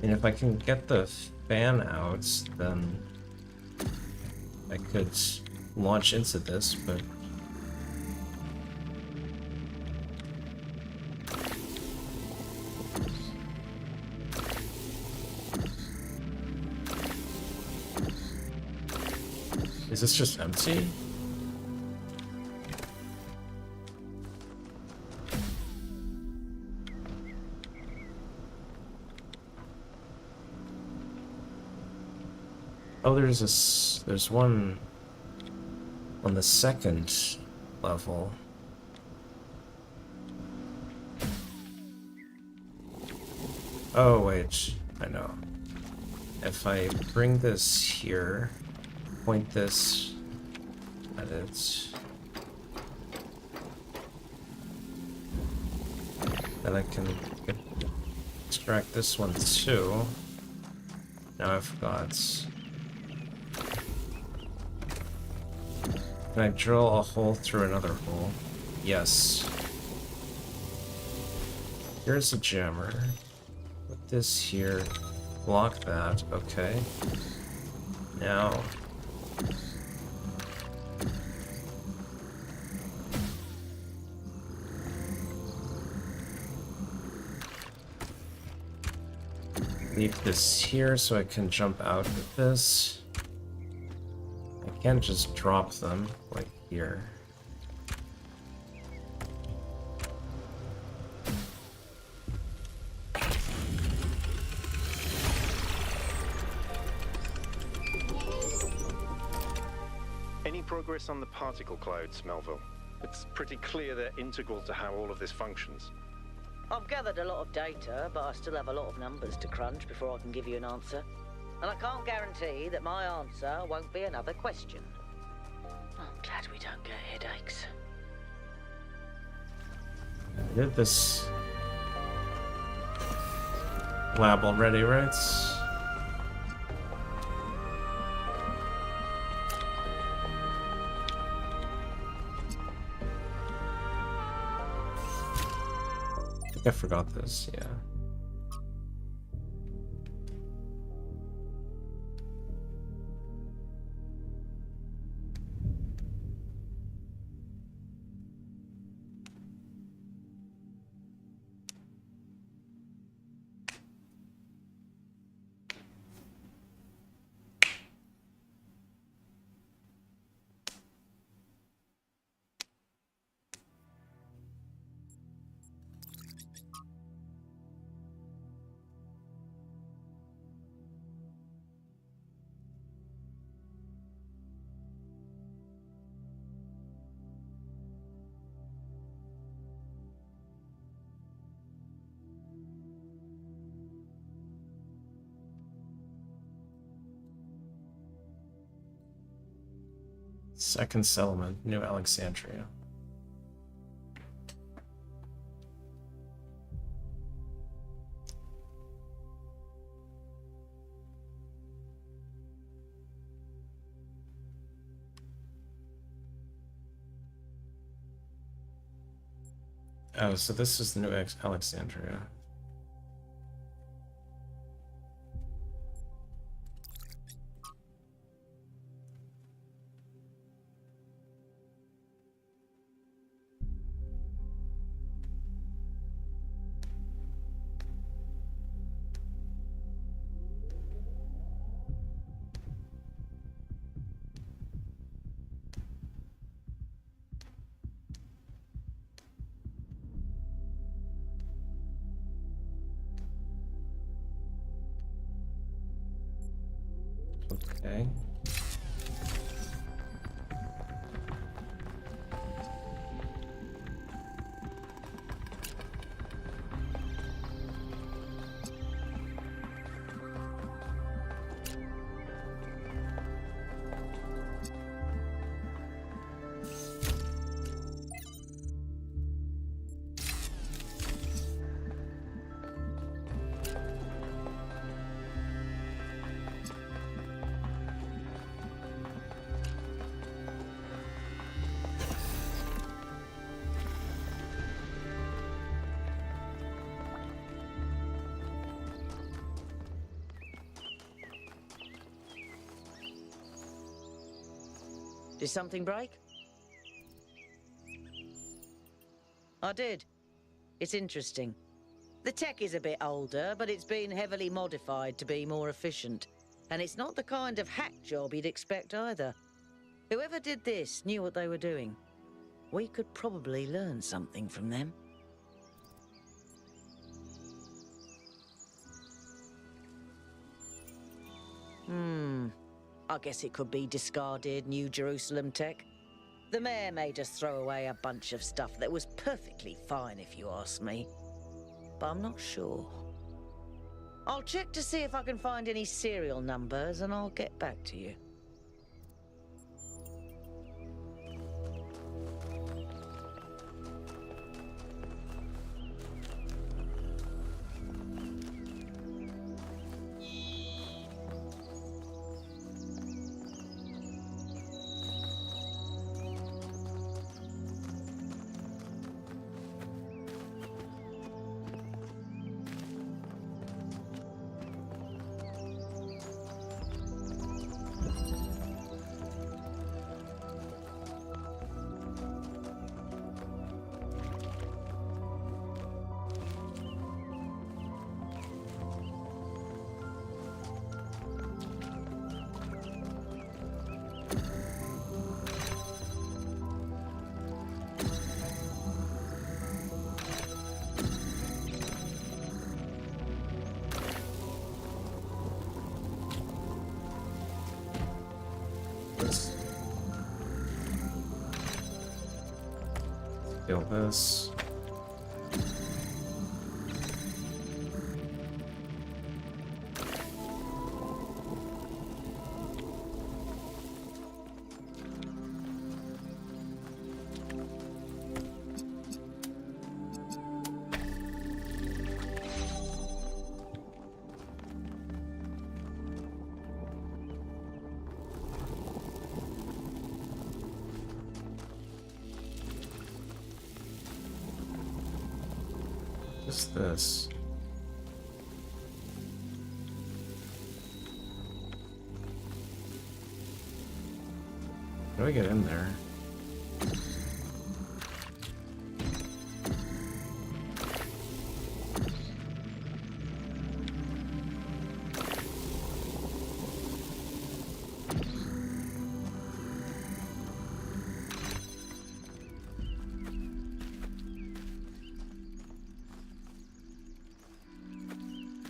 And if I can get the fan out, then I could launch into this, but... Is this just empty? Oh, there's one on the second level. Oh, wait, I know. If I bring this here, point this at it, then I can extract this one too. Now I forgot. Can I drill a hole through another hole? Yes. Here's a jammer. Put this here. Block that. Okay. Now. Leave this here so I can jump out with this. I can't just drop them, like here. Any progress on the particle clouds, Melville? It's pretty clear they're integral to how all of this functions. I've gathered a lot of data, but I still have a lot of numbers to crunch before I can give you an answer. And I can't guarantee that my answer won't be another question. I'm glad we don't get headaches. I did this lab already, right? I think I forgot this, yeah. Second settlement, New Alexandria. Oh, so this is the New Alexandria. Okay. Did something break? I did. It's interesting. The tech is a bit older, but it's been heavily modified to be more efficient. And it's not the kind of hack job you'd expect either. Whoever did this knew what they were doing. We could probably learn something from them. I guess it could be discarded New Jerusalem tech. The mayor made us throw away a bunch of stuff that was perfectly fine, if you ask me. But I'm not sure. I'll check to see if I can find any serial numbers, and I'll get back to you. Kill this. What's this? How do I get in there?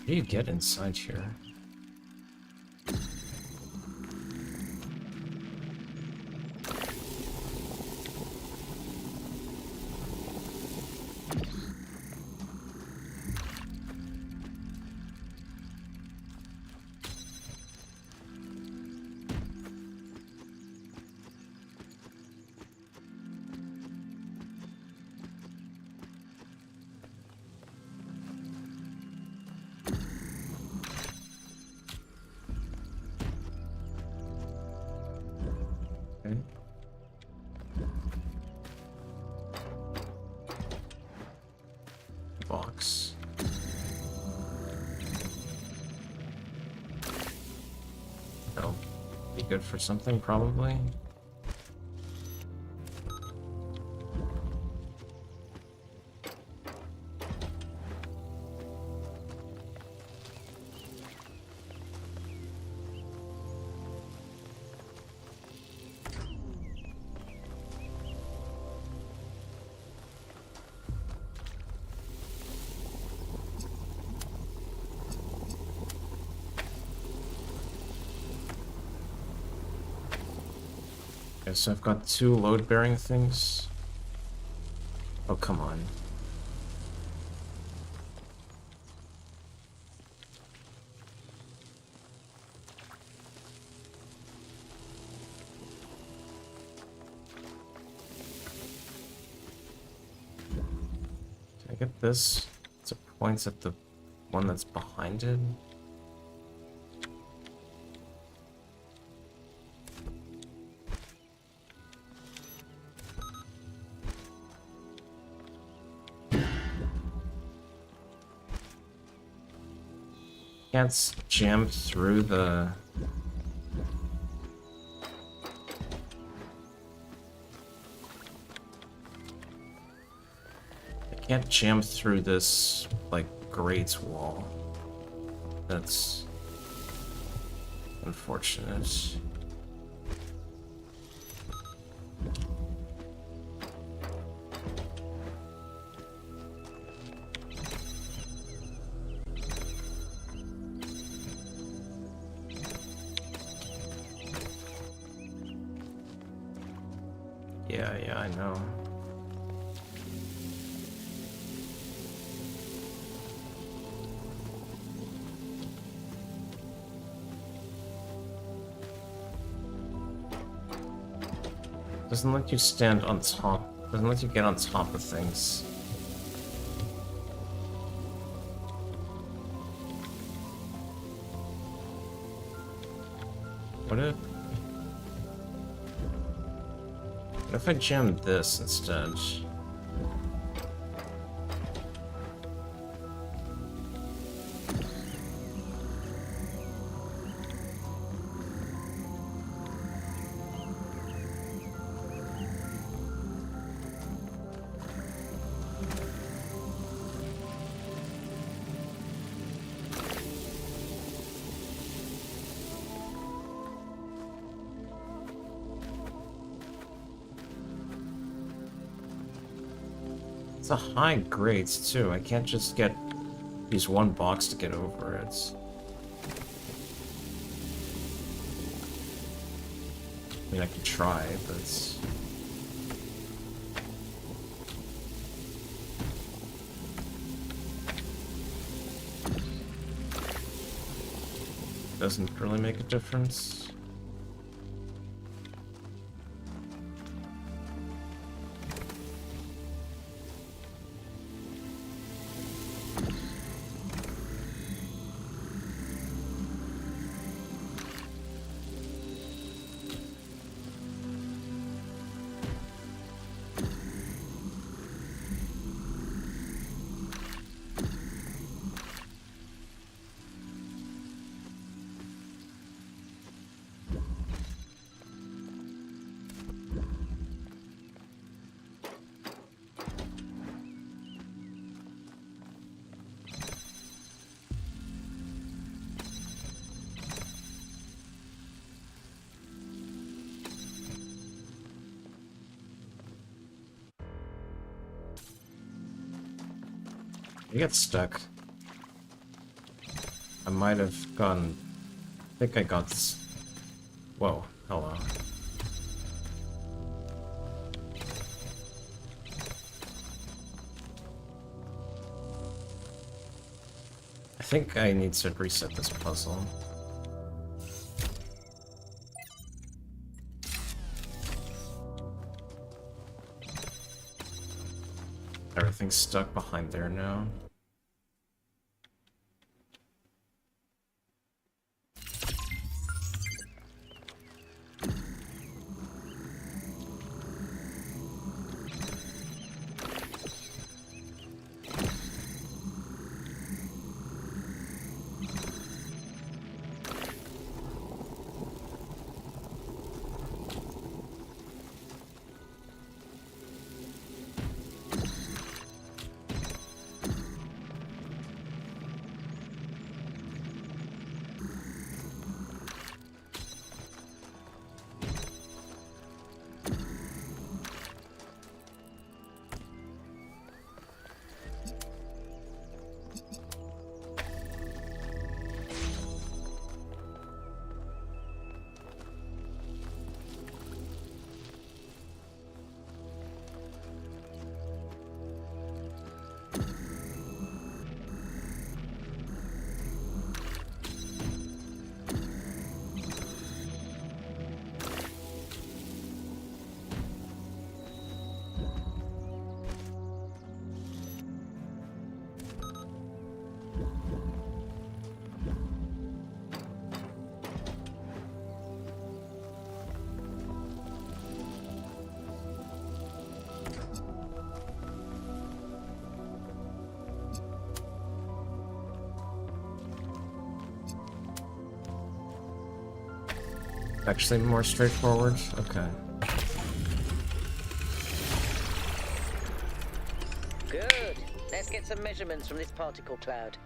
How do you get inside here? Okay. Box. That'll be good for something, probably. Okay, so I've got 2 load-bearing things. Oh, come on. Can I get this? So it points at the one that's behind it. Can't jam through the... I can't jam through this, like, grates wall. That's unfortunate. Yeah, I know. Doesn't let you stand on top. Doesn't let you get on top of things. What if I jammed this instead? It's a high grades too. I can't just use one box to get over it. I mean, I could try, but doesn't really make a difference. You get stuck. I might have gone... I think I got this... Whoa, hello. I think I need to reset this puzzle. Everything's stuck behind there now. Actually more straightforward? Okay. Good. Let's get some measurements from this particle cloud.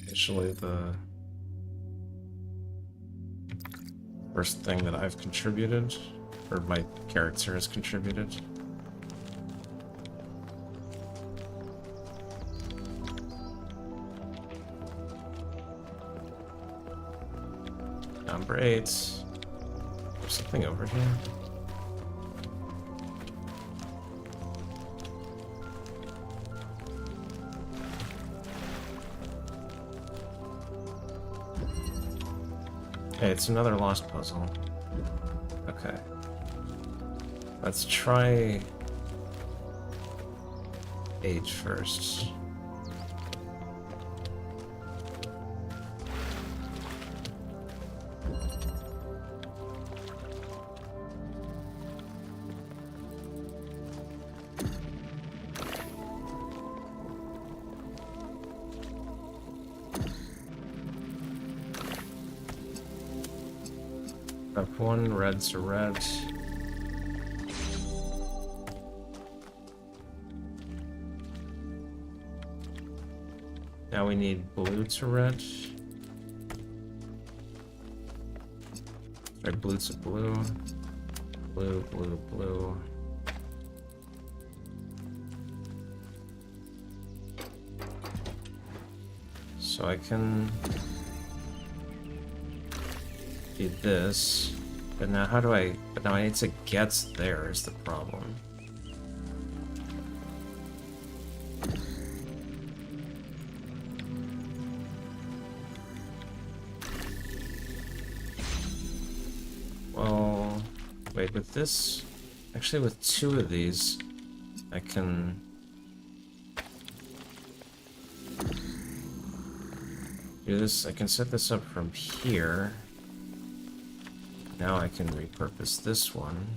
Usually the first thing that I've contributed, or my character has contributed. Number 8. There's something over here. Hey, it's another lost puzzle. Okay. Let's try 8 first. Up 1, red's a red. Now we need blue to red. Right, blue to blue. Blue, blue, blue. So I can do this, but now how do I, but now I need to get there is the problem. Well, wait, with this, actually with 2 of these, I can do this, I can set this up from here. Now I can repurpose this one.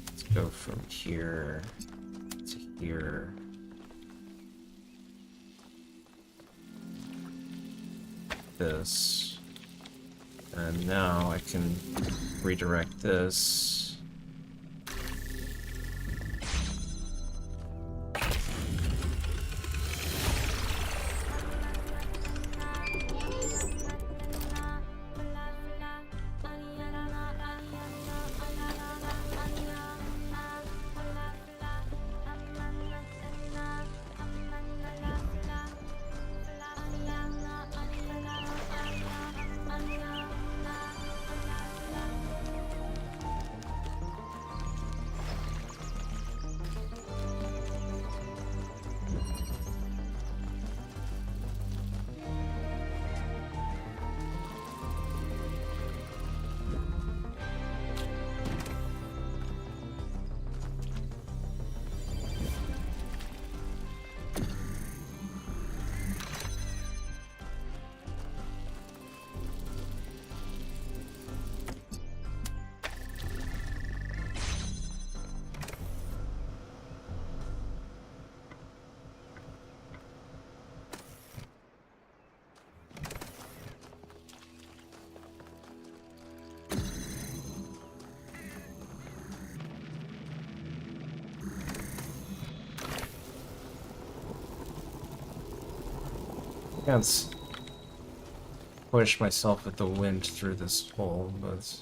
Let's go from here to here. This. And now I can redirect this. Can't push myself with the wind through this hole, but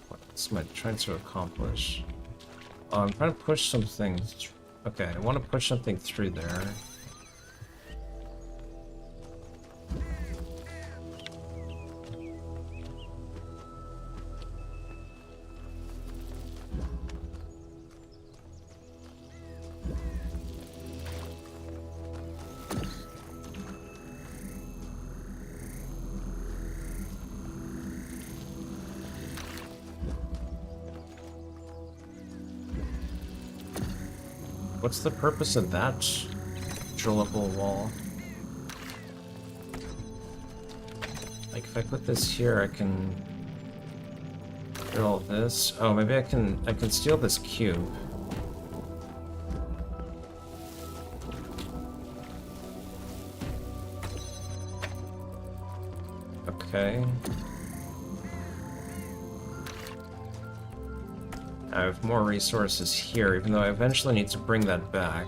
what am I trying to accomplish? Oh, I'm trying to push something. Okay, I want to push something through there. What's the purpose of that drillable wall? Like if I put this here, I can drill this. Oh, maybe I can steal this cube. Okay. I have more resources here, even though I eventually need to bring that back.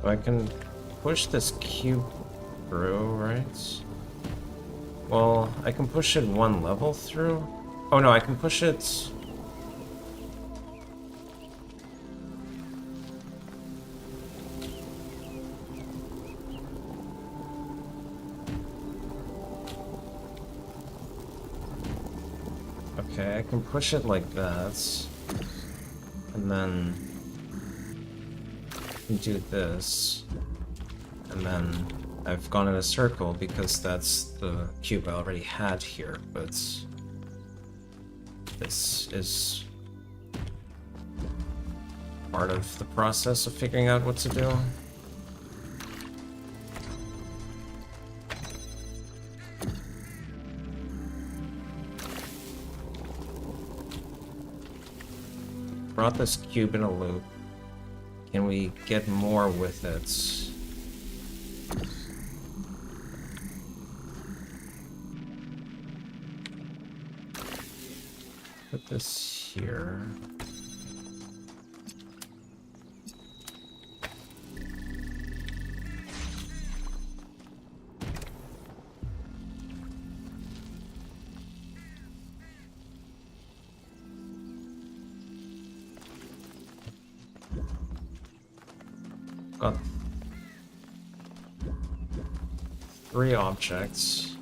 So I can push this cube through, right? Well, I can push it one level through. Oh no, I can push it... Okay, I can push it like that. And then... do this. And then I've gone in a circle because that's the cube I already had here, but... this is part of the process of figuring out what to do. Brought this cube in a loop. Can we get more with it? Put this here. Got 3 objects.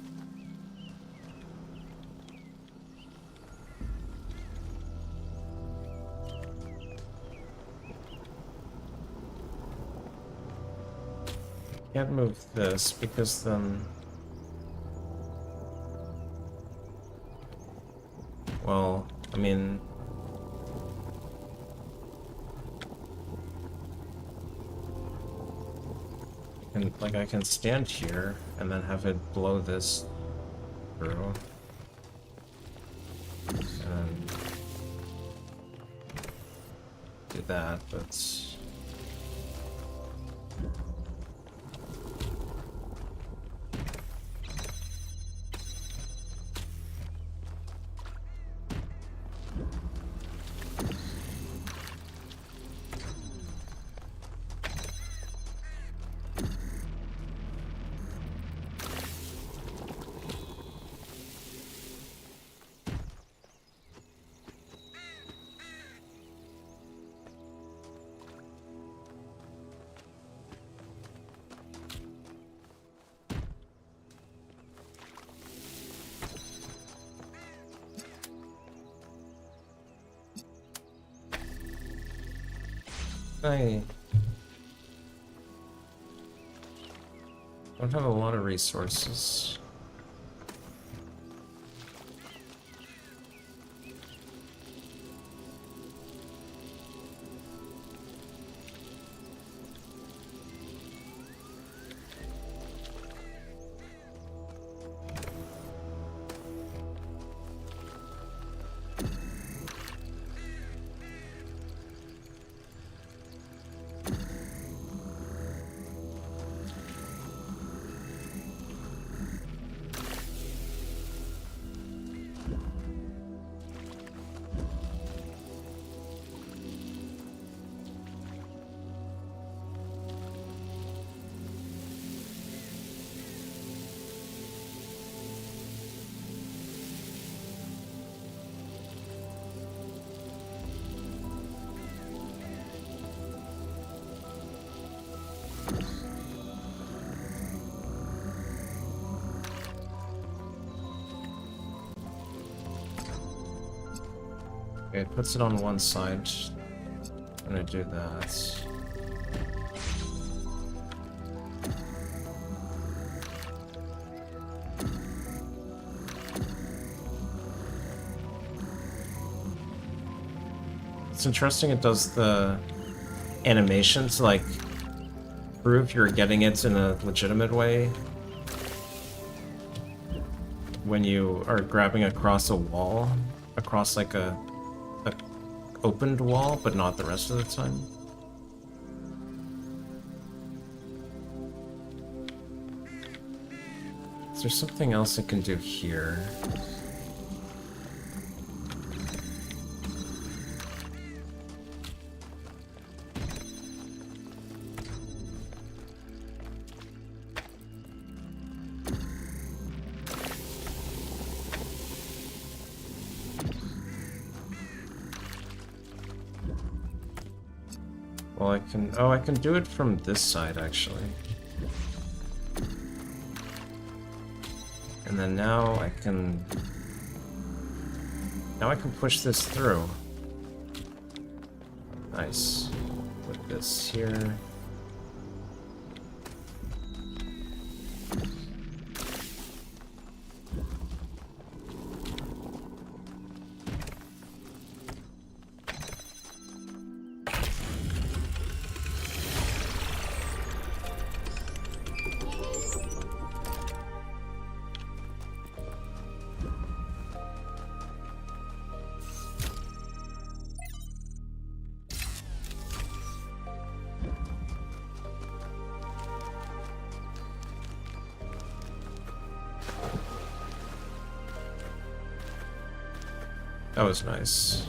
Can't move this because then... well, I mean... and like I can stand here and then have it blow this through. And then do that, but... I don't have a lot of resources. Okay, it puts it on one side. I'm gonna do that. It's interesting, it does the animation to like prove you're getting it in a legitimate way. when you are grabbing across a wall, across like a opened wall, but not the rest of the time. Is there something else I can do here? Well, I can do it from this side, actually. And then now I can push this through. Nice. Put this here. That was nice.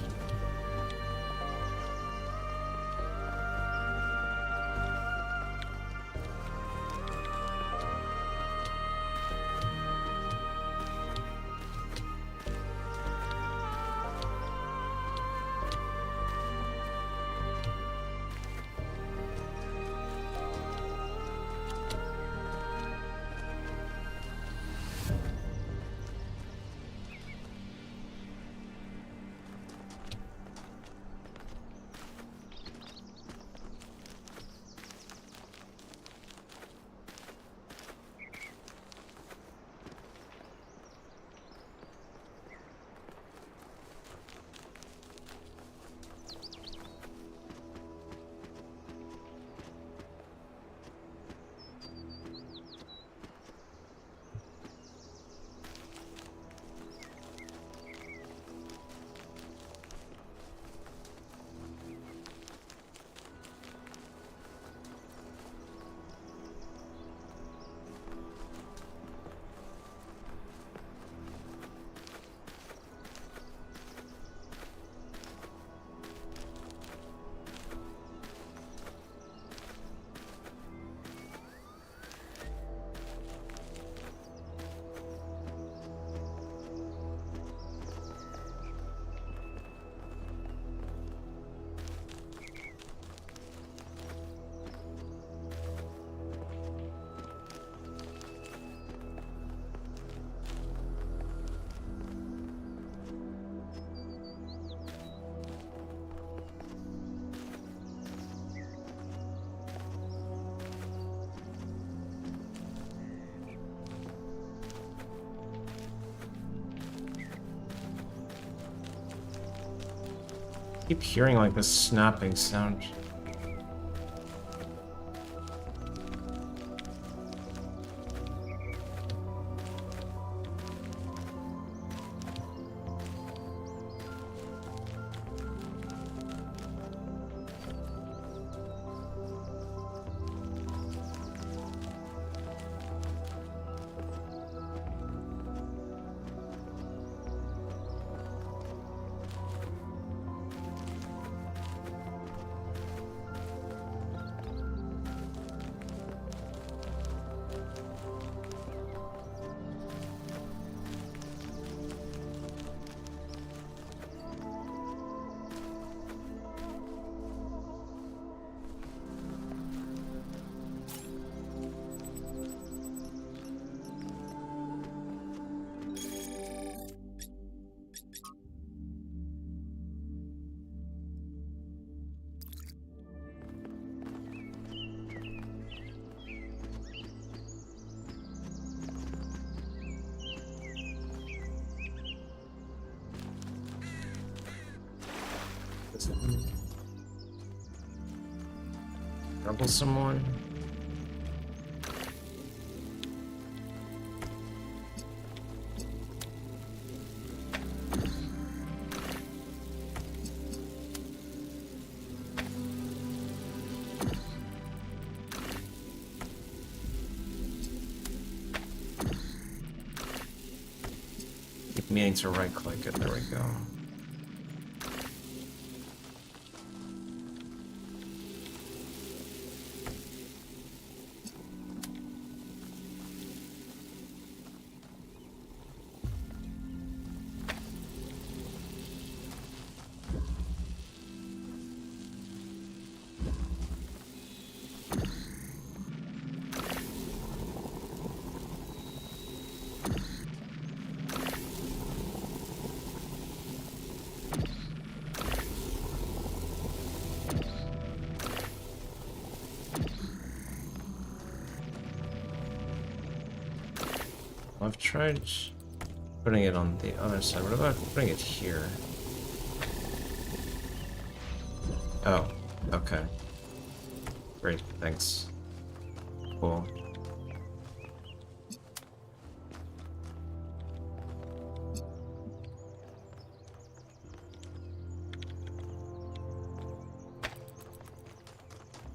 I keep hearing like this snapping sound. Trouble someone? meaning to right click it. There we go. I've tried putting it on the other side. What about putting it here? Oh, okay. Great, thanks. Cool.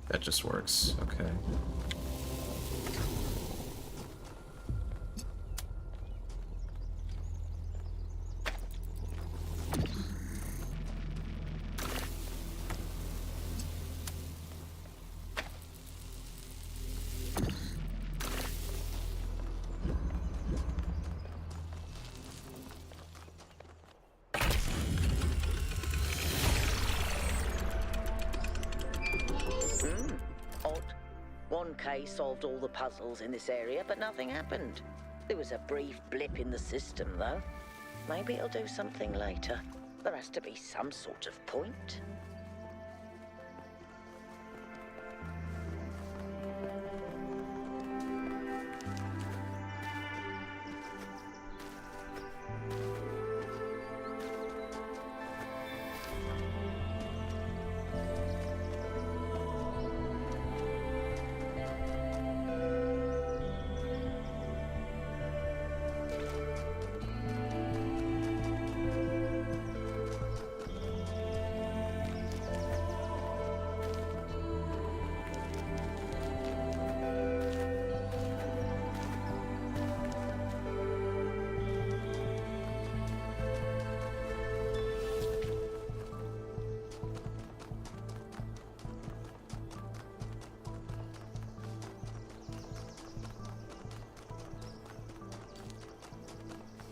That just works, okay. Odd. One case solved all the puzzles in this area, but nothing happened. There was a brief blip in the system, though. Maybe it'll do something later. There has to be some sort of point.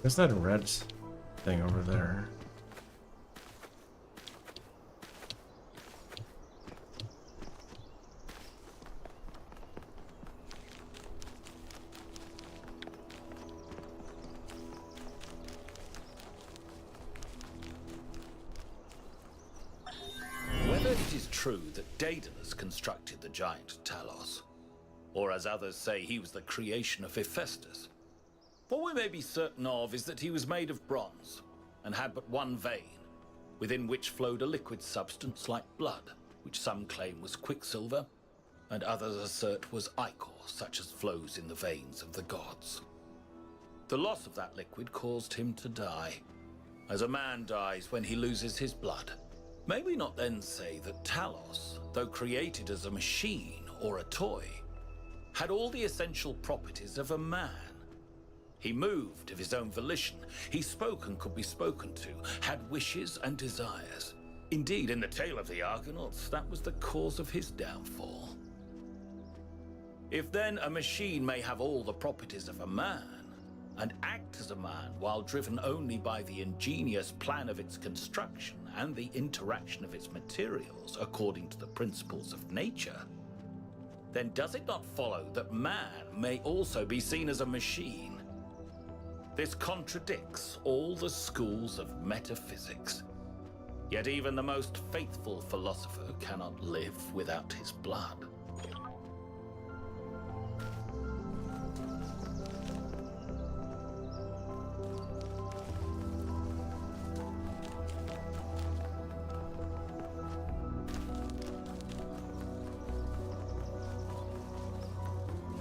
There's that red thing over there. Whether it is true that Daedalus constructed the giant Talos, or as others say he was the creation of Hephaestus, what we may be certain of is that he was made of bronze, and had but one vein, within which flowed a liquid substance like blood, which some claim was quicksilver, and others assert was ichor, such as flows in the veins of the gods. The loss of that liquid caused him to die, as a man dies when he loses his blood. May we not then say that Talos, though created as a machine or a toy, had all the essential properties of a man? He moved of his own volition. He spoke and could be spoken to, had wishes and desires. Indeed, in the tale of the Argonauts, that was the cause of his downfall. If then a machine may have all the properties of a man, and act as a man while driven only by the ingenious plan of its construction and the interaction of its materials according to the principles of nature, then does it not follow that man may also be seen as a machine? This contradicts all the schools of metaphysics. Yet even the most faithful philosopher cannot live without his blood.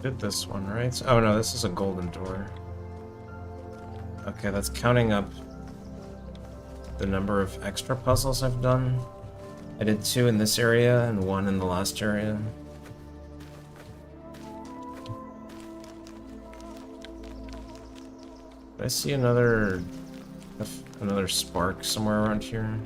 Did this one, right? Oh no, this is a golden door. Okay, that's counting up the number of extra puzzles I've done. I did 2 in this area and 1 in the last area. I see another Another spark somewhere around here.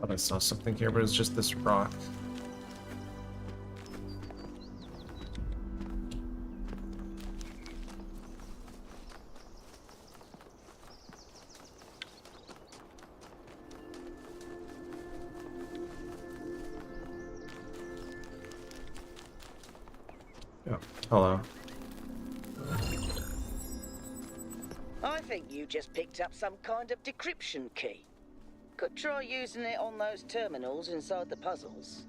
Thought I saw something here, but it's just this rock. Oh, hello. I think you just picked up some kind of decryption key. Could try using it on those terminals inside the puzzles.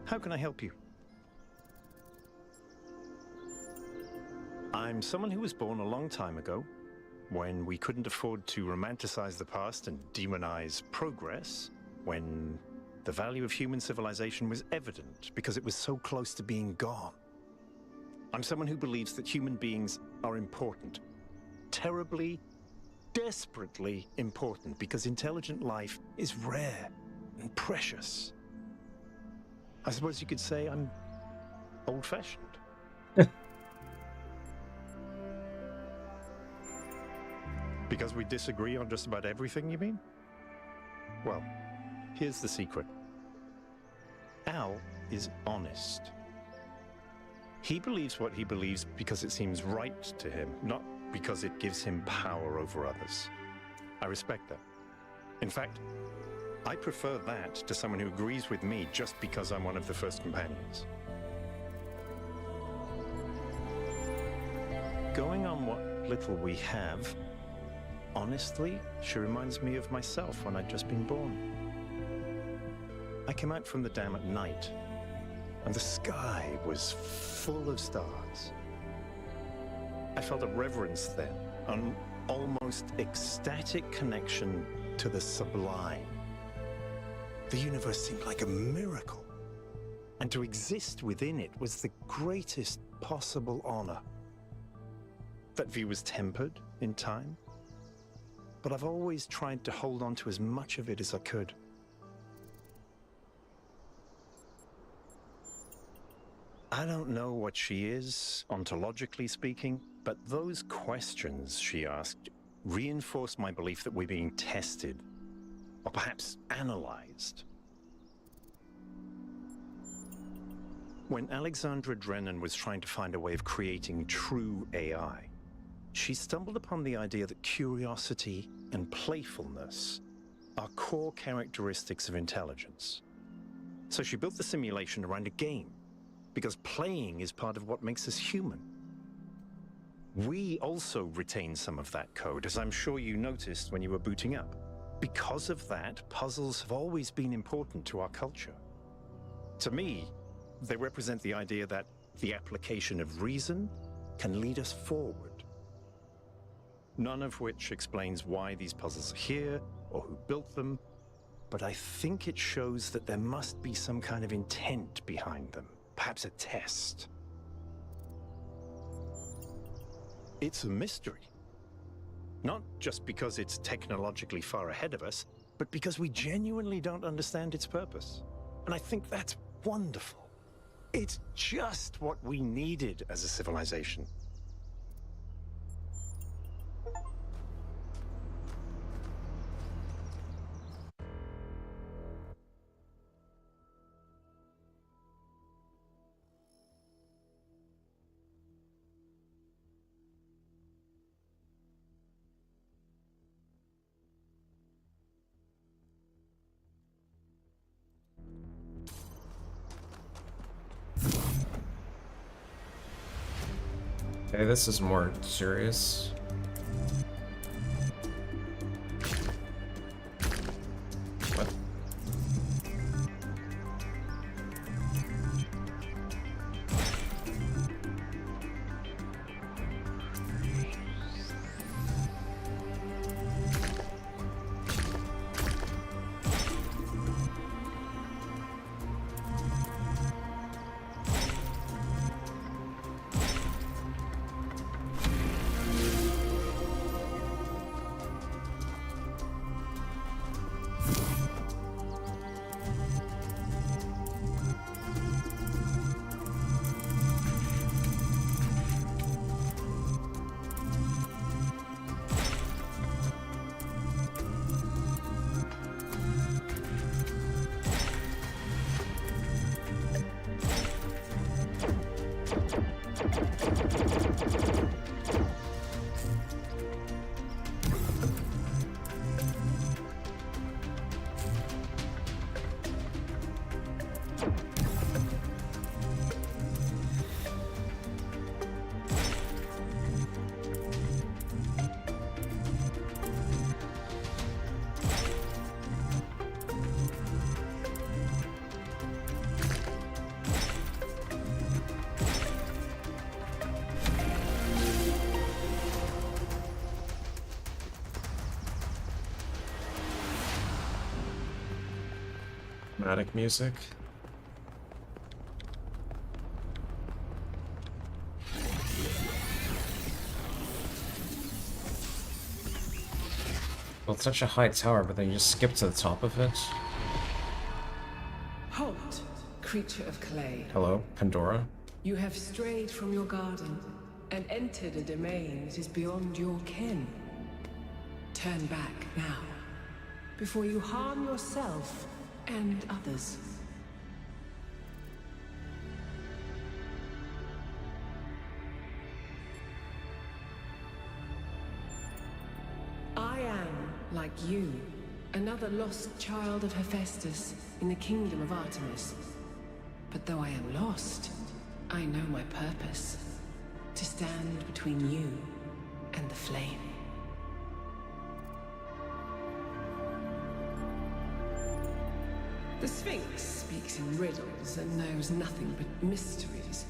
How can I help you? I'm someone who was born a long time ago, when we couldn't afford to romanticize the past and demonize progress, when the value of human civilization was evident because it was so close to being gone. I'm someone who believes that human beings are important. Terribly, desperately important, because intelligent life is rare and precious. I suppose you could say I'm old-fashioned. Because we disagree on just about everything, you mean? Well, here's the secret. Al is honest. He believes what he believes because it seems right to him, not because it gives him power over others. I respect that. In fact, I prefer that to someone who agrees with me just because I'm one of the first companions. Going on what little we have, honestly, she reminds me of myself when I'd just been born. I came out from the dam at night, and the sky was full of stars. I felt a reverence then, an almost ecstatic connection to the sublime. The universe seemed like a miracle, and to exist within it was the greatest possible honor. That view was tempered in time, but I've always tried to hold on to as much of it as I could. I don't know what she is, ontologically speaking, but those questions she asked reinforced my belief that we're being tested, or perhaps analyzed. When Alexandra Drennan was trying to find a way of creating true AI, she stumbled upon the idea that curiosity and playfulness are core characteristics of intelligence. So she built the simulation around a game, because playing is part of what makes us human. We also retain some of that code, as I'm sure you noticed when you were booting up. Because of that, puzzles have always been important to our culture. To me, they represent the idea that the application of reason can lead us forward. None of which explains why these puzzles are here or who built them, but I think it shows that there must be some kind of intent behind them, perhaps a test. It's a mystery. Not just because it's technologically far ahead of us, but because we genuinely don't understand its purpose. And I think that's wonderful. It's just what we needed as a civilization. Okay, this is more serious. Dramatic music. Well, it's such a high tower, but then you just skip to the top of it. Halt, creature of clay. Hello, Pandora? You have strayed from your garden and entered a domain that is beyond your ken. Turn back now, before you harm yourself and others. I am, like you, another lost child of Hephaestus in the kingdom of Artemis. But though I am lost, I know my purpose. To stand between you and the flame. The Sphinx speaks in riddles and knows nothing but mysteries.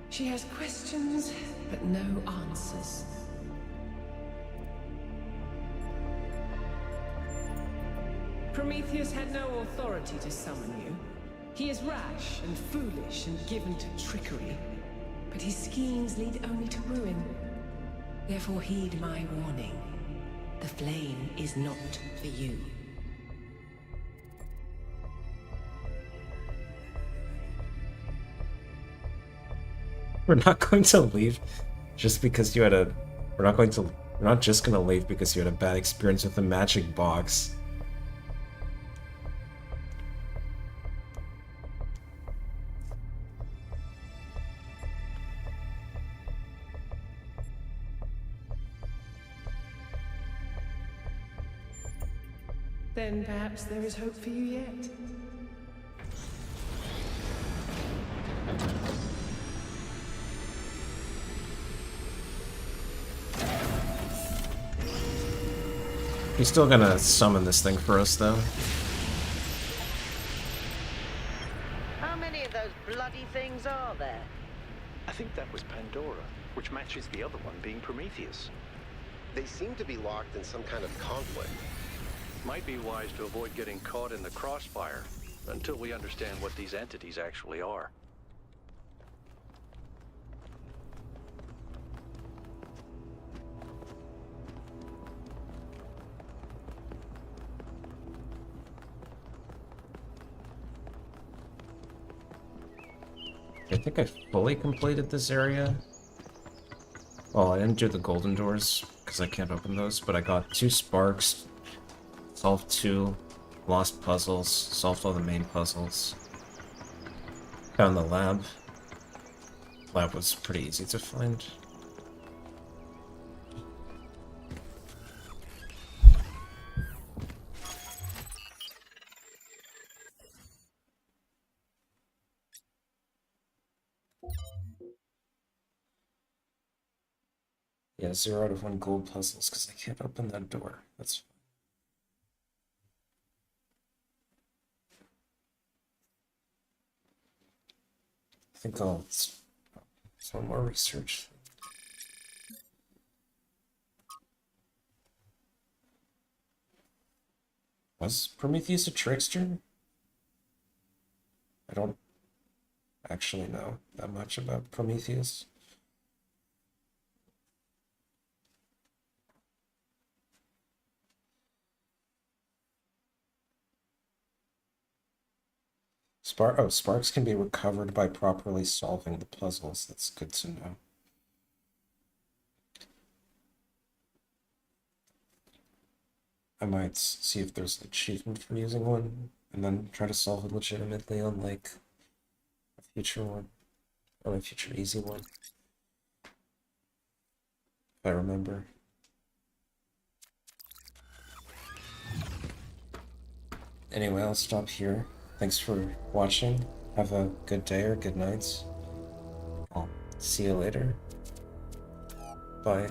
She has questions, but no answers. Prometheus had no authority to summon you. He is rash and foolish and given to trickery. But his schemes lead only to ruin. Therefore heed my warning. The flame is not for you. We're not going to leave just because you had a... We're not just going to leave because you had a bad experience with the magic box. Then perhaps there is hope for you yet. He's still gonna summon this thing for us, though. How many of those bloody things are there? I think that was Pandora, which matches the other one being Prometheus. They seem to be locked in some kind of conflict. Might be wise to avoid getting caught in the crossfire until we understand what these entities actually are. I think I fully completed this area. Well, I didn't do the golden doors because I can't open those, but I got 2 sparks, solved 2 lost puzzles, solved all the main puzzles. Found the lab. Lab was pretty easy to find. Yeah, 0 out of 1 gold puzzles because I can't open that door. That's fine. I think I'll some more research. Was Prometheus a trickster? I don't actually know that much about Prometheus. Sparks can be recovered by properly solving the puzzles. That's good to know. I might see if there's an achievement for using one, and then try to solve it legitimately on, like, a future one. Or a future easy one. If I remember. Anyway, I'll stop here. Thanks for watching. Have a good day or good night. I'll see you later. Bye.